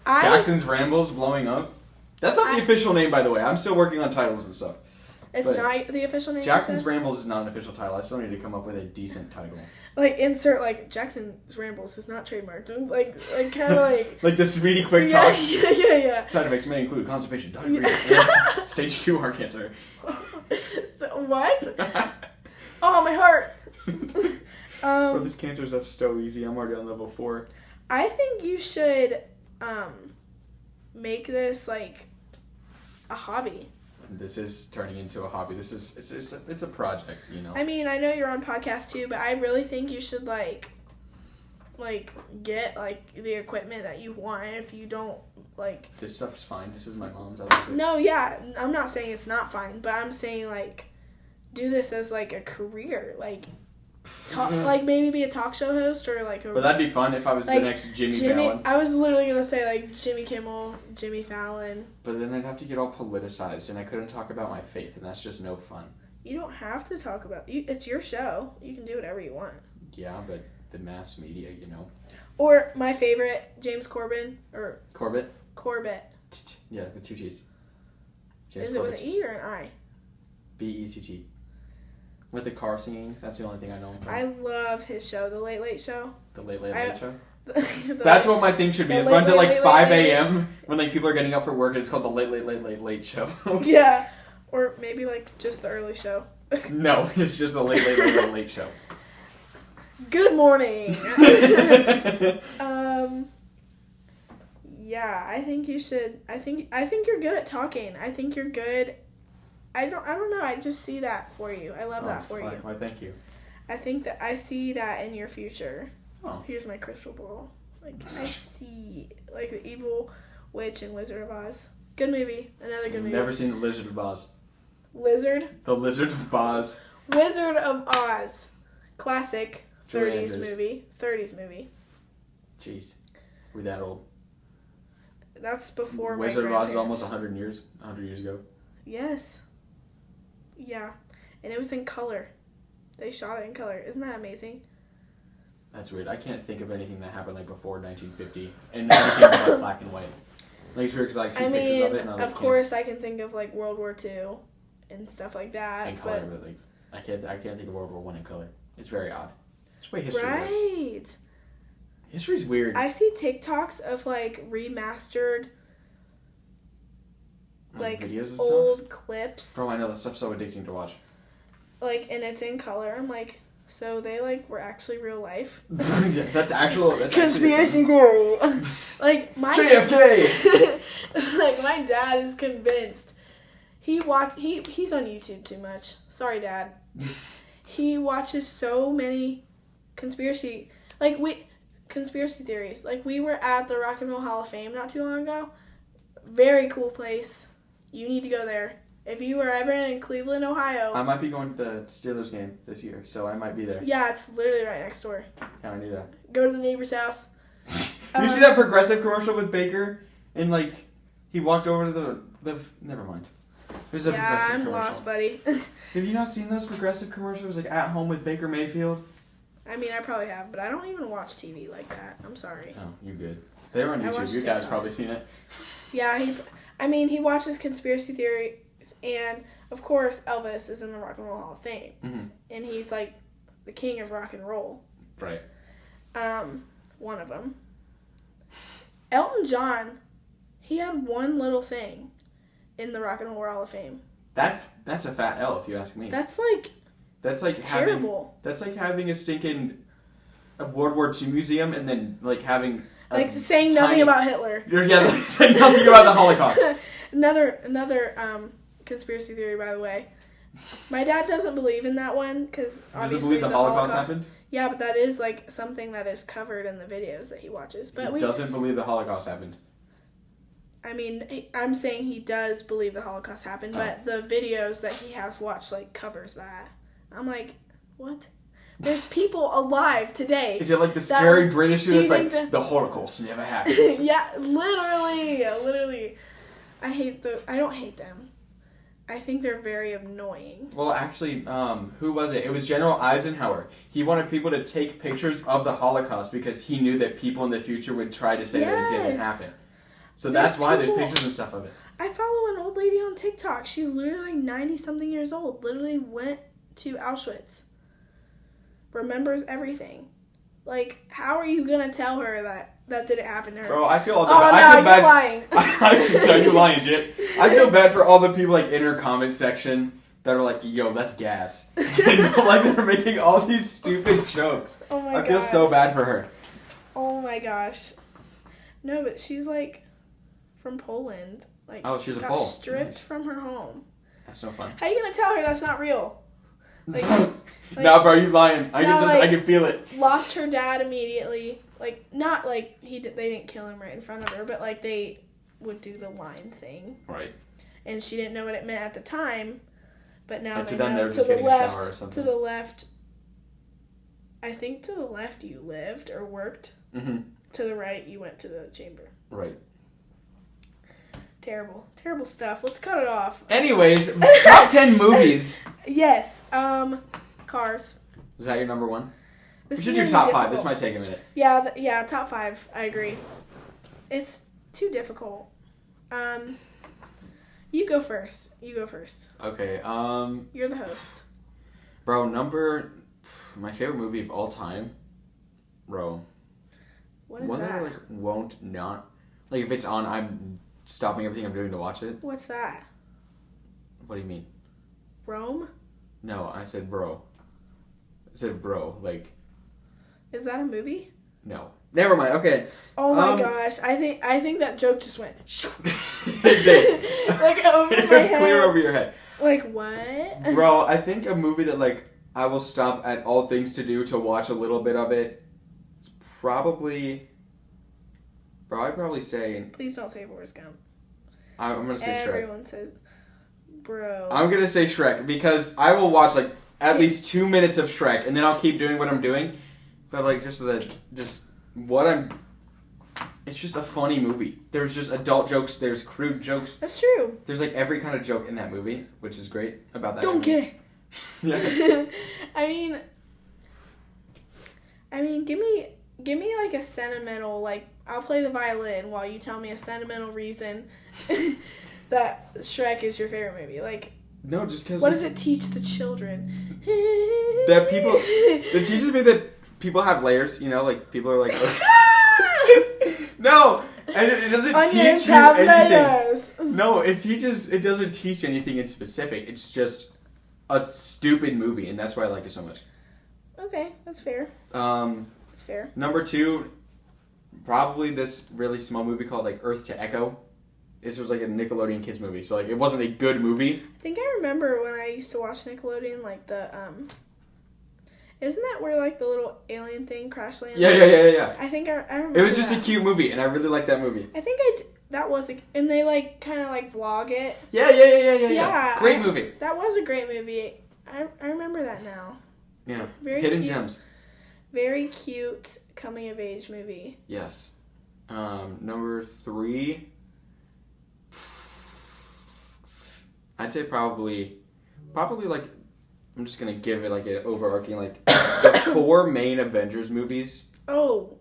Jackson's Rambles blowing up? That's not the official name, by the way. I'm still working on titles and stuff. It's not the official name? Jackson's Rambles is not an official title. I still need to come up with a decent title. Like, insert, like, Jackson's Rambles is not trademarked. Like kind of like... Like this really quick talk? Yeah. Side effects may include constipation, diarrhea, and stage 2 heart cancer. So, what? Oh, my heart! Bro, this cancer stuff's so easy. I'm already on level 4. I think you should make this, like, a hobby. This is turning into a hobby. It's a project, I mean, I know you're on podcast too, but I really think you should like get like the equipment that you want. If you don't like, this stuff's fine. This is my mom's. I love it. No, yeah, I'm not saying it's not fine, but I'm saying like do this as like a career, like like maybe be a talk show host or like. But that'd be fun if I was like, the next Jimmy Fallon. I was literally gonna say like Jimmy Kimmel, Jimmy Fallon. But then I'd have to get all politicized, and I couldn't talk about my faith, and that's just no fun. You don't have to talk about it's your show. You can do whatever you want. Yeah, but the mass media, Or my favorite, James Corbett. Corbett. Yeah, with 2 T's. James Is it with an E or an I? B-E-T-T. With the car singing, that's the only thing I know him from. I love his show, The Late Late Show. The Late Late Show? That's what my thing should be. It runs at like 5 a.m. when like people are getting up for work, and it's called The Late Late Show. Yeah. Or maybe like just The Early Show. No, it's just The Late Show. Good morning. Yeah, I think you should. I think you're good at talking. I think you're good. I don't know. I just see that for you. I love that for you. Why, thank you. I think that I see that in your future. Oh. Here's my crystal ball. Like I see like the evil witch and Wizard of Oz. Good movie. Another good movie. Never seen The Lizard of Oz. Lizard? The Lizard of Oz. Wizard of Oz. Classic. 30s movie. 30s movie. Jeez. We're that old. That's before my Wizard of Oz is almost grandparents. 100 years ago. Yes. Yeah. And it was in color. They shot it in color. Isn't that amazing? That's weird. I can't think of anything that happened like before 1950. And everything was like black and white. Like it's weird because I like see pictures of it. And I of course I can think of like World War II and stuff like that. In color, but like I can't think of World War I in color. It's very odd. It's the way history works. Right. History's weird. I see TikToks of like remastered like videos and old stuff? clips. Bro, I know that stuff's so addicting to watch. Like, and it's in color. I'm like, so they like were actually real life. Yeah, that's actual. That's conspiracy theory. Like my JFK. like my dad is convinced. He's on YouTube too much. Sorry, Dad. He watches so many conspiracy theories. Like we were at the Rock and Roll Hall of Fame not too long ago. Very cool place. You need to go there. If you were ever in Cleveland, Ohio. I might be going to the Steelers game this year, so I might be there. Yeah, it's literally right next door. Yeah, I knew that. Go to the neighbor's house. You see that Progressive commercial with Baker? And like, he walked over to the never mind. There's a Progressive I'm commercial. lost, buddy. Have you not seen those Progressive commercials, like At Home with Baker Mayfield? I mean, I probably have, but I don't even watch TV like that. I'm sorry. Oh, you're good. They're on YouTube. Your dad's probably seen it. Yeah, he watches conspiracy theories, and of course Elvis is in the Rock and Roll Hall of Fame, and he's like the king of rock and roll. Right. One of them. Elton John, he had one little thing in the Rock and Roll Hall of Fame. That's a fat L if you ask me. That's like terrible. That's like having a stinking World War II museum and then like having like saying nothing about Hitler. Yeah, like saying nothing about the Holocaust. Another conspiracy theory, by the way. My dad doesn't believe in that one because obviously doesn't believe the Holocaust happened. Yeah, but that is like something that is covered in the videos that he watches. But he doesn't believe the Holocaust happened. I mean, I'm saying he does believe the Holocaust happened, but the videos that he has watched like covers that. I'm like, what? There's people alive today. Is it like the scary British dude that's like, the Holocaust never happened? Yeah, literally. I don't hate them. I think they're very annoying. Well, actually, who was it? It was General Eisenhower. He wanted people to take pictures of the Holocaust because he knew that people in the future would try to say that it didn't happen. So that's why there's pictures and stuff of it. I follow an old lady on TikTok. She's literally like 90-something years old. Literally went to Auschwitz. Remembers everything. Like, how are you gonna tell her that didn't happen to her? Bro, I feel all the bad. I feel bad. Lying. No, you're lying, Jit. I feel bad for all the people like in her comment section that are like, "Yo, that's gas." Like they're making all these stupid jokes. Oh my god. I feel so bad for her. Oh my gosh. No, but she's like from Poland. Like, she's a got Pole. stripped from her home. That's no fun. How are you gonna tell her that's not real? Like, no, bro, you lying. I can feel it. Lost her dad immediately. Like, not like they didn't kill him right in front of her, but like they would do the line thing. Right. And she didn't know what it meant at the time, but now they know. They were just getting a shower or something. To the left. I think to the left you lived or worked. Mm-hmm. To the right you went to the chamber. Right. Terrible stuff. Let's cut it off. Anyways, top 10 movies. Yes. Cars. Is that your number one? We should do top 5. This might take a minute. Yeah, top 5. I agree. It's too difficult. You go first. Okay. You're the host. Bro, my favorite movie of all time. Bro. What is one that? I like won't not like if it's on, I'm stopping everything I'm doing to watch it. What's that? What do you mean? Rome? No, I said bro. I said bro, like. Is that a movie? No. Never mind. Okay. Oh my gosh! I think that joke just went. It did. Like over my head. It was clear over your head. Like what? Bro, I think a movie that like I will stop at all things to do to watch a little bit of it. It's probably. Bro, I'd probably say. Please don't say Forrest Gump. I'm gonna say Shrek. Everyone says, bro. I'm gonna say Shrek because I will watch like at least 2 minutes of Shrek and then I'll keep doing what I'm doing. But like just what I'm. It's just a funny movie. There's just adult jokes. There's crude jokes. That's true. There's like every kind of joke in that movie, which is great about that. Donkey. Yeah. I mean, give me like a sentimental, like, I'll play the violin while you tell me a sentimental reason that Shrek is your favorite movie. Like, no, just because. What does it teach the children? That people. It teaches me that people have layers. You know, like people are like. Okay. No, and it doesn't teach you anything. No, it doesn't teach anything in specific. It's just a stupid movie, and that's why I like it so much. Okay, that's fair. That's fair. Number 2, probably this really small movie called like Earth to Echo. This was like a Nickelodeon kids movie, so like it wasn't a good movie. I think I remember when I used to watch Nickelodeon, like the isn't that where like the little alien thing crash lands? Yeah. I think I remember. It was just a cute movie, and I really liked that movie. I think that was and they like kind of like vlog it. Yeah. Great movie. That was a great movie. I remember that now. Yeah. Very Hidden cute, gems. Very cute coming of age movie. Yes. Number 3. I'd say probably like. I'm just gonna give it like an overarching like the 4 main Avengers movies. Oh,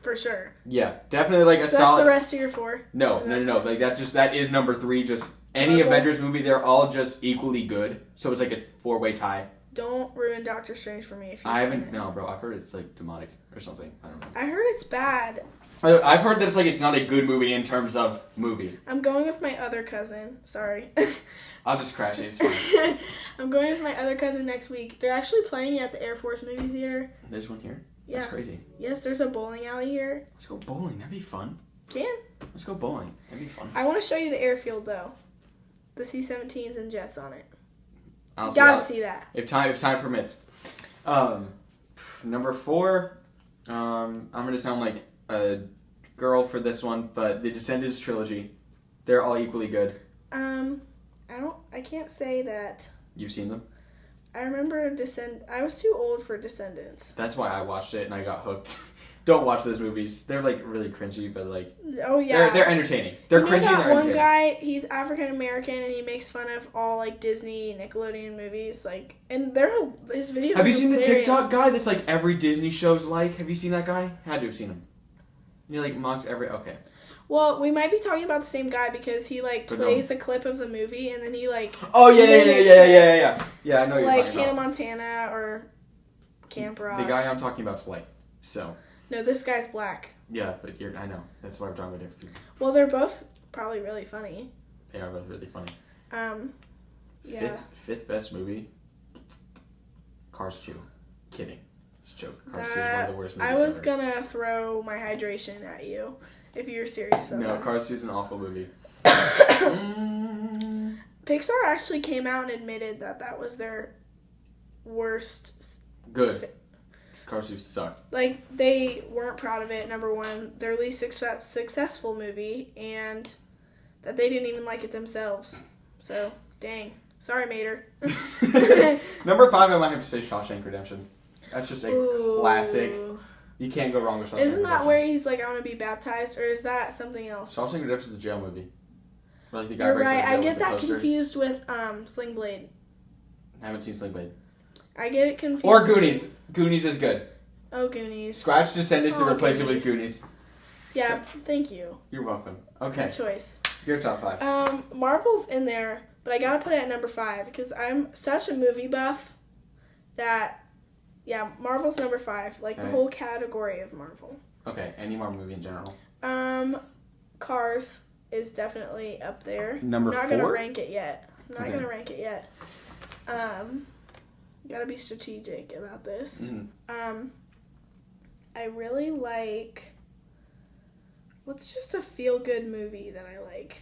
for sure. Yeah, definitely like a so solid. That's the rest of your 4. No. Like that is number 3. Just any Avengers movie, they're all just equally good. So it's like a 4-way tie. Don't ruin Doctor Strange for me if you. I haven't. No, bro. I've heard it's like demonic or something. I don't know. I heard it's bad. I've heard that it's not a good movie in terms of movie. I'm going with my other cousin. Sorry. I'll just crash it. It's fine. I'm going with my other cousin next week. They're actually playing it at the Air Force movie theater. There's one here? Yeah. That's crazy. Yes, there's a bowling alley here. Let's go bowling. That'd be fun. Can? Let's go bowling. That'd be fun. I want to show you the airfield, though. The C-17s and jets on it. You gotta see that. If time permits. Number 4, I'm gonna sound like a girl for this one, but the Descendants trilogy. They're all equally good. I can't say that. You've seen them? I remember I was too old for Descendants. That's why I watched it and I got hooked. Don't watch those movies. They're like really cringy, but like. Oh yeah. They're entertaining. They're cringy. That they're entertaining. one guy, he's African American and he makes fun of all like Disney, Nickelodeon movies, like, and his videos. Have you seen hilarious. the TikTok guy that's like every Disney show's like? Have you seen that guy? Had to have seen him. He like mocks every. Okay. Well, we might be talking about the same guy because he like plays a clip of the movie and then he like. Oh yeah. Yeah, I know you're like talking Hannah about. Montana or Camp Rock. The guy I'm talking about is white, so. No, this guy's black. Yeah, but I know. That's why I'm talking about different people. Well, they're both probably really funny. They are both really funny. Yeah. Fifth best movie. Cars 2. Kidding. It's a joke. Cars 2 is one of the worst movies I was ever. Gonna throw my hydration at you if you're serious about No, that. Cars 2 is an awful movie. Pixar actually came out and admitted that was their worst. Good. Cars 2 suck. Like, they weren't proud of it, number 1. Their least successful movie, and that they didn't even like it themselves. So, dang. Sorry, Mater. Number 5, I might have to say Shawshank Redemption. That's just a classic. You can't go wrong with Shawshank Redemption. Isn't that where he's like, I want to be baptized, or is that something else? Shawshank Redemption is a jail movie. Where, like, the guy You're breaks out of right. jail I get with the that poster. confused with Sling Blade. I haven't seen Sling Blade. I get it confused. Or Goonies. Goonies is good. Oh, Goonies. Scratch Descendants and replace it with Goonies. Yeah, thank you. You're welcome. Okay. Good choice. Your top 5. Marvel's in there, but I gotta put it at number 5 because I'm such a movie buff that, yeah, Marvel's number 5. Like, the whole category of Marvel. Okay, any more movie in general? Cars is definitely up there. Number 4? I'm not gonna rank it yet. Gotta be strategic about this. Mm-hmm. I really like. What's just a feel-good movie that I like?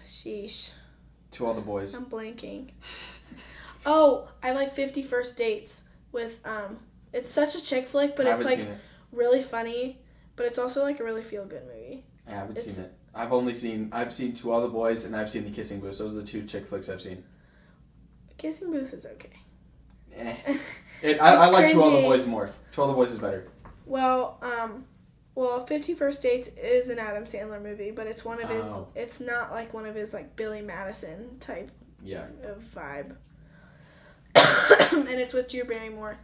Sheesh. To All the Boys. I'm blanking. Oh, I like 50 First Dates with it's such a chick flick, but it's like really funny, but it's also like a really feel-good movie. I haven't seen it. I've seen To All the Boys and I've seen The Kissing Booth. Those are the 2 chick flicks I've seen. Kissing Booth is okay. I like To All the Boys more. To All the Boys is better. Well, 50 First Dates is an Adam Sandler movie, but it's one of his. It's not like one of his like Billy Madison type. Of vibe. And it's with Drew Barrymore.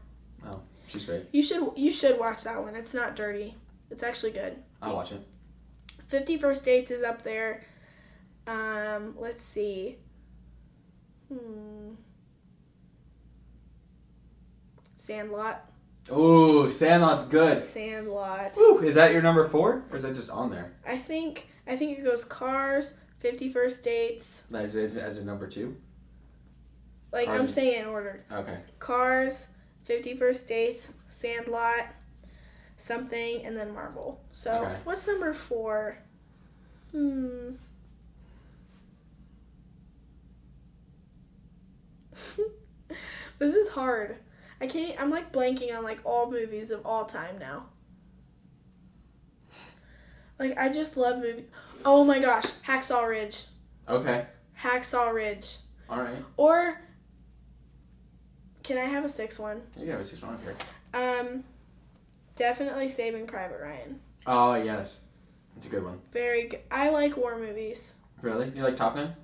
Oh, she's great. You should watch that one. It's not dirty. It's actually good. I'll watch it. 50 First Dates is up there. Let's see. Sandlot. Ooh, Sandlot's good. Sandlot. Ooh, is that your number 4? Or is that just on there? I think it goes Cars, 50 First Dates. As a number 2? Like, Cars I'm saying it in order. Okay. Cars, 50 First Dates, Sandlot, something, and then Marvel. So, What's number 4? This is hard. I'm like blanking on like all movies of all time now. Like I just love movies. Oh my gosh, Hacksaw Ridge. Okay. Hacksaw Ridge. All right. Or can I have a 6th one? You can have a 6th one here. Definitely Saving Private Ryan. Oh yes, it's a good one. Very good. I like war movies. Really? You like Top Gun?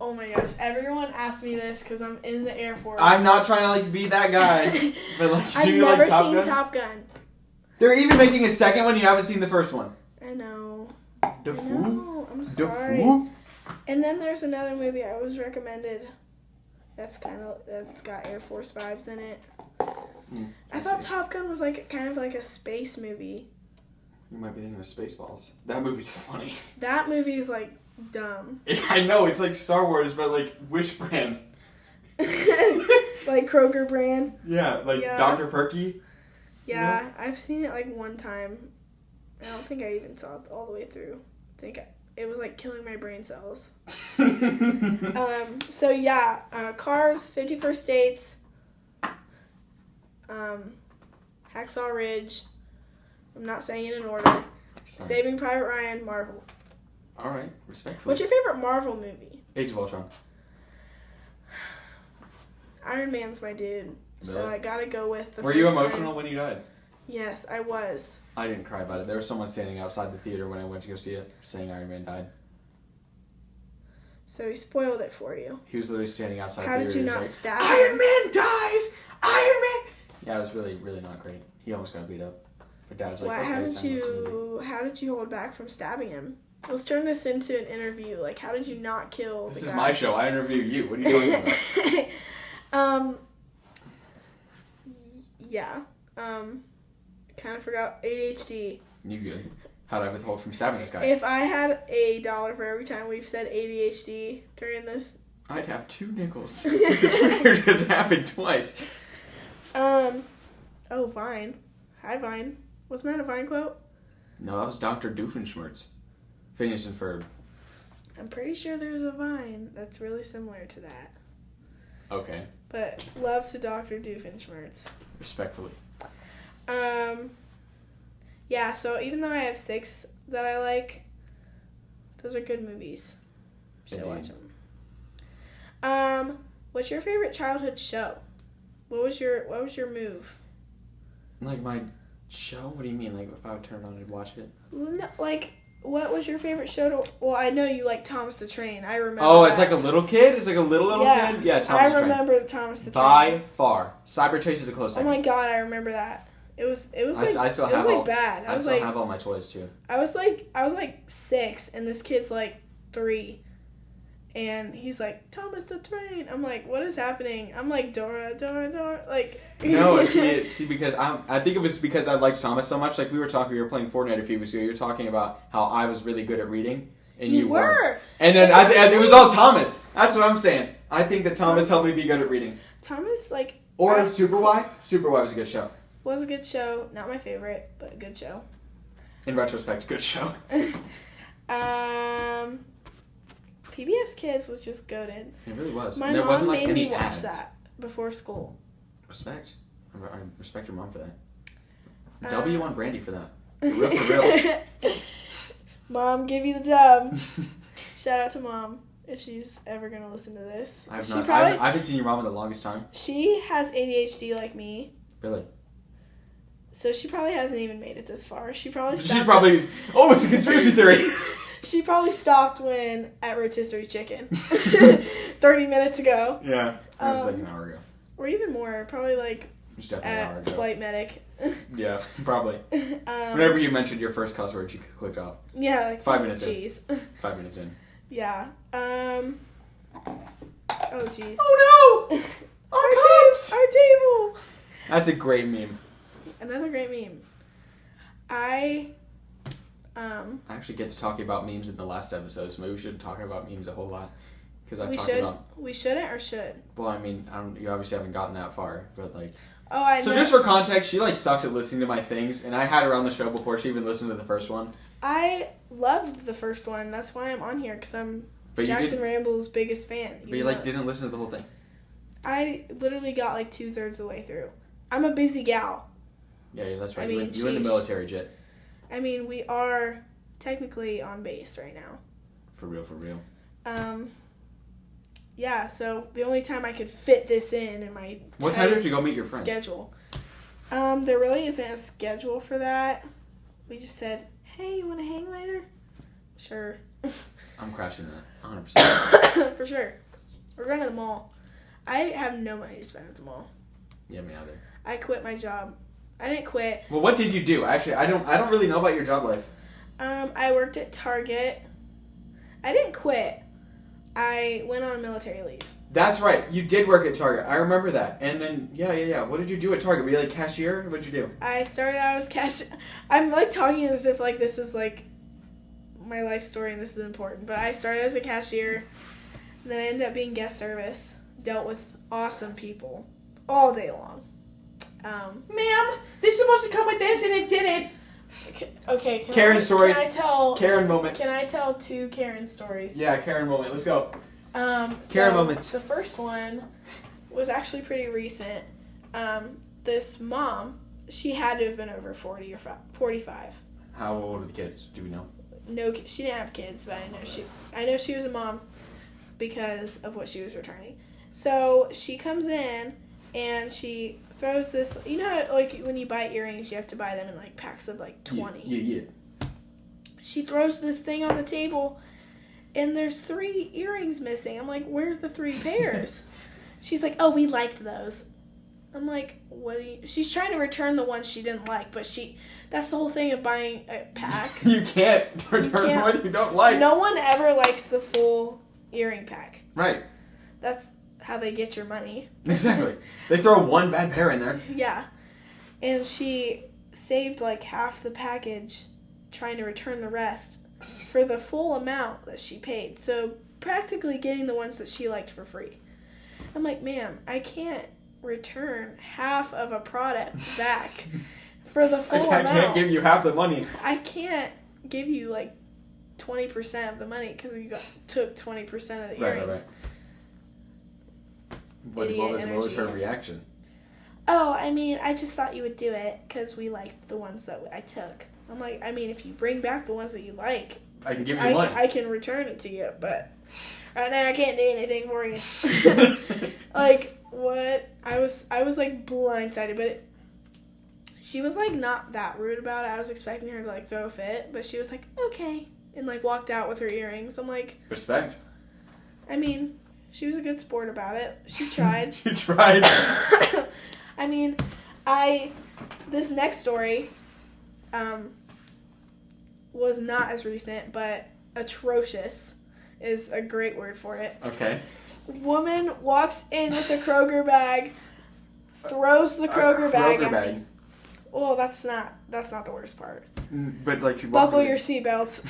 Oh my gosh, everyone asks me this because I'm in the Air Force. I'm not trying to like be that guy, but like I've never seen Top Gun. They're even making a 2nd one. You haven't seen the 1st one. I know. Fool. I'm sorry. Fool. And then there's another movie I was recommended. That's got Air Force vibes in it. I thought Top Gun was like kind of like a space movie. You might be thinking of Spaceballs. That movie's funny. That movie is like dumb. I know, it's like Star Wars, but like Wish brand. Like Kroger brand. Yeah, like Dr. Perky. Yeah, you know? I've seen it like one time. I don't think I even saw it all the way through. I think it was like killing my brain cells. So yeah, Cars, 50 First Dates, Hacksaw Ridge. I'm not saying it in order. Sorry. Saving Private Ryan, Marvel. All right, respectfully. What's your favorite Marvel movie? Age of Ultron. Iron Man's my dude, really? So I gotta go with the. Were you emotional when you died? Yes, I was. I didn't cry about it. There was someone standing outside the theater when I went to go see it, saying Iron Man died. So he spoiled it for you. He was literally standing outside the theater. How did you not stab him? Iron Man dies! Iron Man! Yeah, it was really, really not great. He almost got beat up. But Dad was like, okay, how did you hold back from stabbing him? Let's turn this into an interview. Like, how did you not kill the guy? This is my show. I interview you. What are you doing about? Yeah. Kind of forgot ADHD. You good. How did I withhold from stabbing this guy? If I had $1 for every time we've said ADHD during this... I'd have 2 nickels. It's weird. It's happened twice. Oh, Vine. Hi, Vine. Wasn't that a Vine quote? No, that was Dr. Doofenshmirtz. Phineas and Ferb. I'm pretty sure there's a Vine that's really similar to that. Okay. But love to Dr. Doofenshmirtz. Respectfully. Yeah, so even though I have 6 that I like, those are good movies. Should watch them. What's your favorite childhood show? What was your move? Like my show? What do you mean? Like if I would turn it on and watch it? No, like what was your favorite show to... Well, I know you like Thomas the Train. I remember. Oh, it's like a little kid? It's like a little kid? Yeah, Thomas the Train. I remember Thomas the Train. By far. Cyber Chase is a close second. Oh my god, I remember that. It was like I still have bad. I still have all my toys too. I was like 6 and this kid's like 3. And he's like, Thomas the Train. I'm like, what is happening? I'm like, Dora. Like, no, see, because I think it was because I liked Thomas so much. Like we were playing Fortnite a few weeks ago. You were talking about how I was really good at reading, and you weren't. And then it was all Thomas. That's what I'm saying. I think that Thomas helped me be good at reading. Thomas, like, or Super Y. Super Y was a good show. Was a good show. Not my favorite, but a good show. In retrospect, good show. PBS Kids was just goated. It really was. My mom made me watch that before school. Respect. I respect your mom for that. W on Brandy for that. For real. Mom, give you the dub. Shout out to Mom. if she's ever gonna listen to this. I haven't seen your mom in the longest time. She has ADHD like me. Really? So she probably hasn't even made it this far. It's a conspiracy theory. She probably stopped at Rotisserie Chicken 30 minutes ago. Yeah, that was like an hour ago. Or even more, probably like It's definitely an hour ago. Flight Medic. Yeah, probably. Whenever you mentioned your first cuss word, you clicked off. Yeah, like 5 minutes cheese. in. 5 minutes in. Yeah. Oh jeez. Oh no! Our table. That's a great meme. Another great meme. I actually get to talking about memes in the last episode, so maybe we should talk about memes a whole lot. Because we shouldn't or should? Well, I mean, you obviously haven't gotten that far, but like. Oh, I know. So just for context, she like sucks at listening to my things, and I had her on the show before she even listened to the first one. I loved the first one. That's why I'm on here, because I'm Jaxson Rambles' biggest fan. But you didn't listen to the whole thing. I literally got like 2/3 of the way through. I'm a busy gal. Yeah, that's right. You in the military, Jit. I mean, we are technically on base right now. For real. Yeah, so the only time I could fit this in my what time did you go meet your friends? Schedule. There really isn't a schedule for that. We just said, hey, you want to hang later? Sure. I'm crashing that, 100%. For sure. We're going to the mall. I have no money to spend at the mall. Yeah, me either. I quit my job. I didn't quit. Well, what did you do? Actually, I don't really know about your job life. I worked at Target. I didn't quit. I went on military leave. That's right. You did work at Target. I remember that. And then, yeah. What did you do at Target? Were you like cashier? What did you do? I started out as cashier. I'm like talking as if like this is like my life story and this is important. But I started as a cashier. Then I ended up being guest service. Dealt with awesome people all day long. Ma'am, this is supposed to come with this and it didn't. Okay. Karen story. Karen moment. Can I tell 2 Karen stories? Yeah, Karen moment. Let's go. Karen moments. The first one was actually pretty recent. This mom, she had to have been over 40 or 45. How old are the kids? Do we know? No, she didn't have kids, but I know she was a mom because of what she was returning. So she comes in and she throws this, you know how, like when you buy earrings you have to buy them in like packs of like 20. Yeah. She throws this thing on the table and there's 3 earrings missing. I'm like, where are the 3 pairs? She's like, oh, we liked those. I'm like, she's trying to return the ones she didn't like, but that's the whole thing of buying a pack. You can't return one you don't like. No one ever likes the full earring pack. Right. That's how they get your money. Exactly. They throw one bad pair in there. Yeah. And she saved like half the package trying to return the rest for the full amount that she paid. So practically getting the ones that she liked for free. I'm like, ma'am, I can't return half of a product back for the full amount. I can't give you half the money. I can't give you like 20% of the money because you took 20% of the earrings. Right. What was her reaction? Oh, I mean, I just thought you would do it because we liked the ones that I took. I'm like, I mean, if you bring back the ones that you like, I can give you one. I can return it to you, but right now I can't do anything for you. Like, what? I was like blindsided, but she was like not that rude about it. I was expecting her to like throw a fit, but she was like, okay, and like walked out with her earrings. I'm like, respect. I mean, she was a good sport about it. She tried. She tried. I mean, this next story was not as recent, but atrocious is a great word for it. Okay. Woman walks in with a Kroger bag, throws the Kroger bag at me. Well, that's not the worst part. But like you buckle your seatbelts.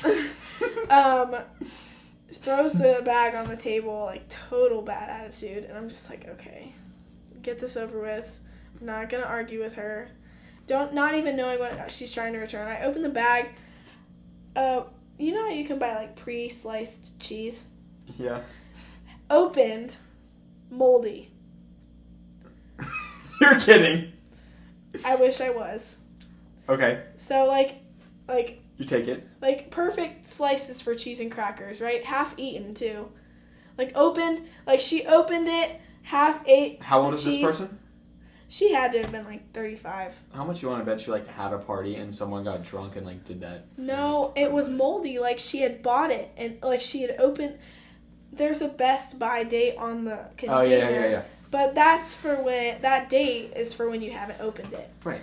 Throws the bag on the table, like total bad attitude, and I'm just like, okay, get this over with. I'm not gonna argue with her. Not even knowing what she's trying to return. I open the bag. You know how you can buy like pre-sliced cheese? Yeah. Opened, moldy. You're kidding. I wish I was. Okay. So like. You take it. Like perfect slices for cheese and crackers, right? Half eaten too. She opened it, half ate. How old is this person? She had to have been like 35. How much you want to bet she like had a party and someone got drunk and like did that? No, it was moldy. Like she had bought it and like she had opened. There's a Best By date on the container. Oh yeah. But that's for when that date is for when you haven't opened it. Right.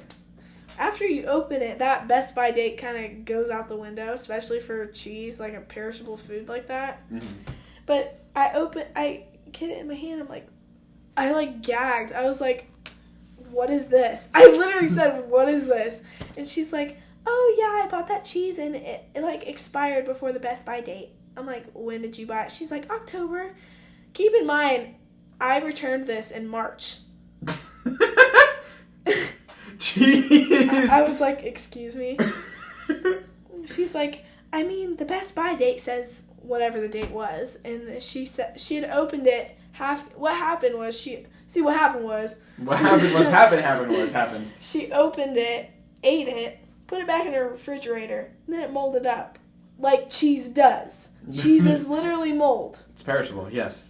After you open it, that Best By date kind of goes out the window, especially for cheese, like a perishable food like that. Mm-hmm. But I get it in my hand. I gagged. I was like, what is this? I literally said, what is this? And she's like, oh yeah, I bought that cheese and it like expired before the Best By date. I'm like, when did you buy it? She's like, October. Keep in mind, I returned this in March. Jeez. I was like, excuse me? She's like, I mean, the Best By date says whatever the date was. And she said she had opened it what happened was. She opened it, ate it, put it back in her refrigerator, and then it molded up. Like cheese does. Cheese is literally mold. It's perishable, yes.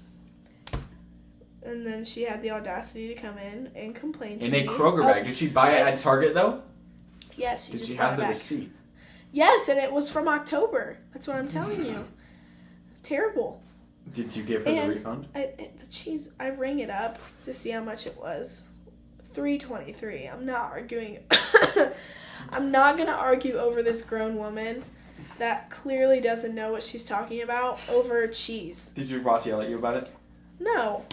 And then she had the audacity to come in and complain to me. In a Kroger bag. Did she buy it at Target, though? Yes, Did she have the receipt? Yes, and it was from October. That's what I'm telling you. Terrible. Did you give her the refund? The cheese, I rang it up to see how much it was. $3.23. I'm not arguing. I'm not going to argue over this grown woman that clearly doesn't know what she's talking about over cheese. Did your boss yell at you about it? No.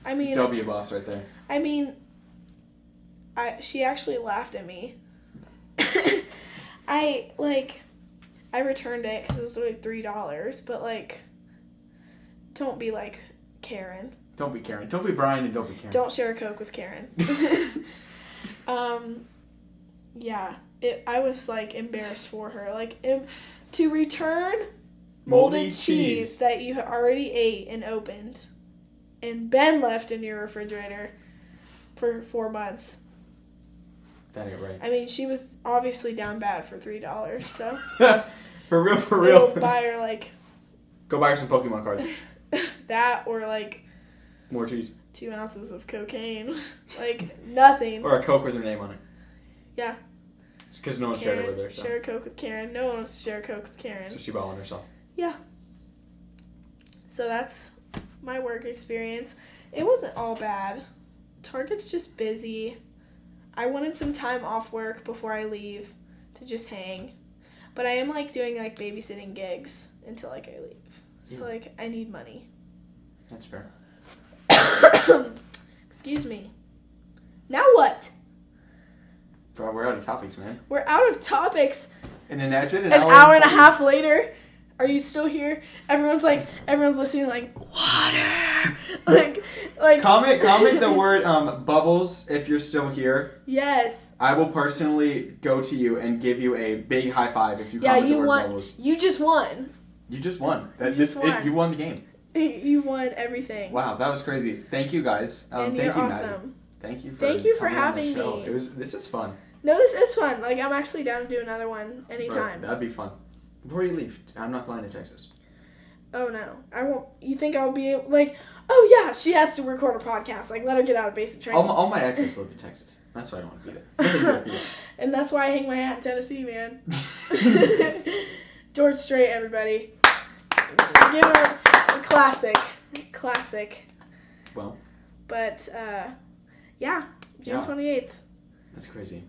I mean... W boss right there. I mean... She actually laughed at me. I returned it because it was like $3, but don't be like Karen. Don't be Karen. Don't be Brian and don't be Karen. Don't share a Coke with Karen. Yeah. I was embarrassed for her. To return molded cheese that you already ate and opened and been left in your refrigerator for 4 months. That ain't right. I mean, she was obviously down bad for $3, so. For real. Go buy her Go buy her some Pokemon cards. That or more cheese. 2 ounces of cocaine. Nothing. Or a Coke with her name on it. Yeah. Because no one shared it with her. So. Share a Coke with Karen. No one wants to share a Coke with Karen. So she bought one herself. Yeah. So that's my work experience. It wasn't all bad. Target's just busy. I wanted some time off work before I leave to just hang. But I am doing babysitting gigs until I leave. So I need money. That's fair. Excuse me. Now what? Bro, we're out of topics, man. We're out of topics. And then that's it. An hour and a half later. Are you still here? Everyone's listening water. Comment the word bubbles if you're still here. Yes. I will personally go to you and give you a big high five if you comment the word bubbles. You just won. You just won. You won the game. You won everything. Wow, that was crazy. Thank you guys. And thank you're you, awesome. Maddie. Thank you for having me. This is fun. No, this is fun. I'm actually down to do another one anytime. Right, that'd be fun. Before you leave, I'm not flying to Texas. Oh no, I won't. You think I'll be able, oh yeah, she has to record a podcast. Let her get out of basic training. All my exes live in Texas. That's why I don't want to be there. And that's why I hang my hat in Tennessee, man. George Strait, everybody. Give her a classic. Well. But yeah, June 28th. That's crazy.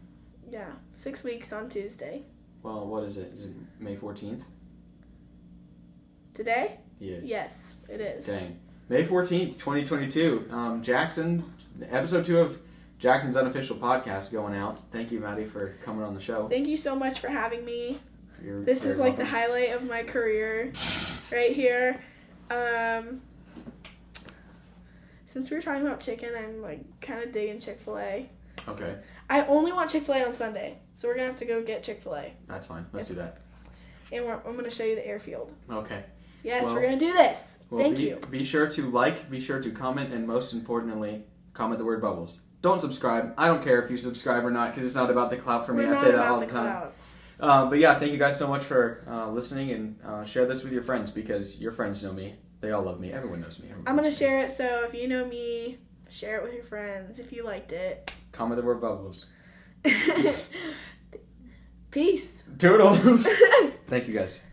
Yeah, 6 weeks on Tuesday. Well, what is it? Is it May 14th? Today? Yeah. Yes, it is. Dang. May 14th, 2022. Jaxson, episode 2 of Jackson's unofficial podcast going out. Thank you, Maddie, for coming on the show. Thank you so much for having me. This is welcome. The highlight of my career right here. Since we were talking about chicken, I'm kind of digging Chick-fil-A. Okay. I only want Chick-fil-A on Sunday, so we're going to have to go get Chick-fil-A. That's fine. Let's do that. And I'm going to show you the airfield. Okay. Yes, we're going to do this. Thank you. Be sure to be sure to comment, and most importantly, comment the word bubbles. Don't subscribe. I don't care if you subscribe or not, because it's not about the clout for me. I say that all the time. But yeah, thank you guys so much for listening, and share this with your friends, because your friends know me. They all love me. Everyone knows me. I'm going to share it, so if you know me, share it with your friends if you liked it. Comment the word bubbles. Peace. Toodles. Thank you, guys.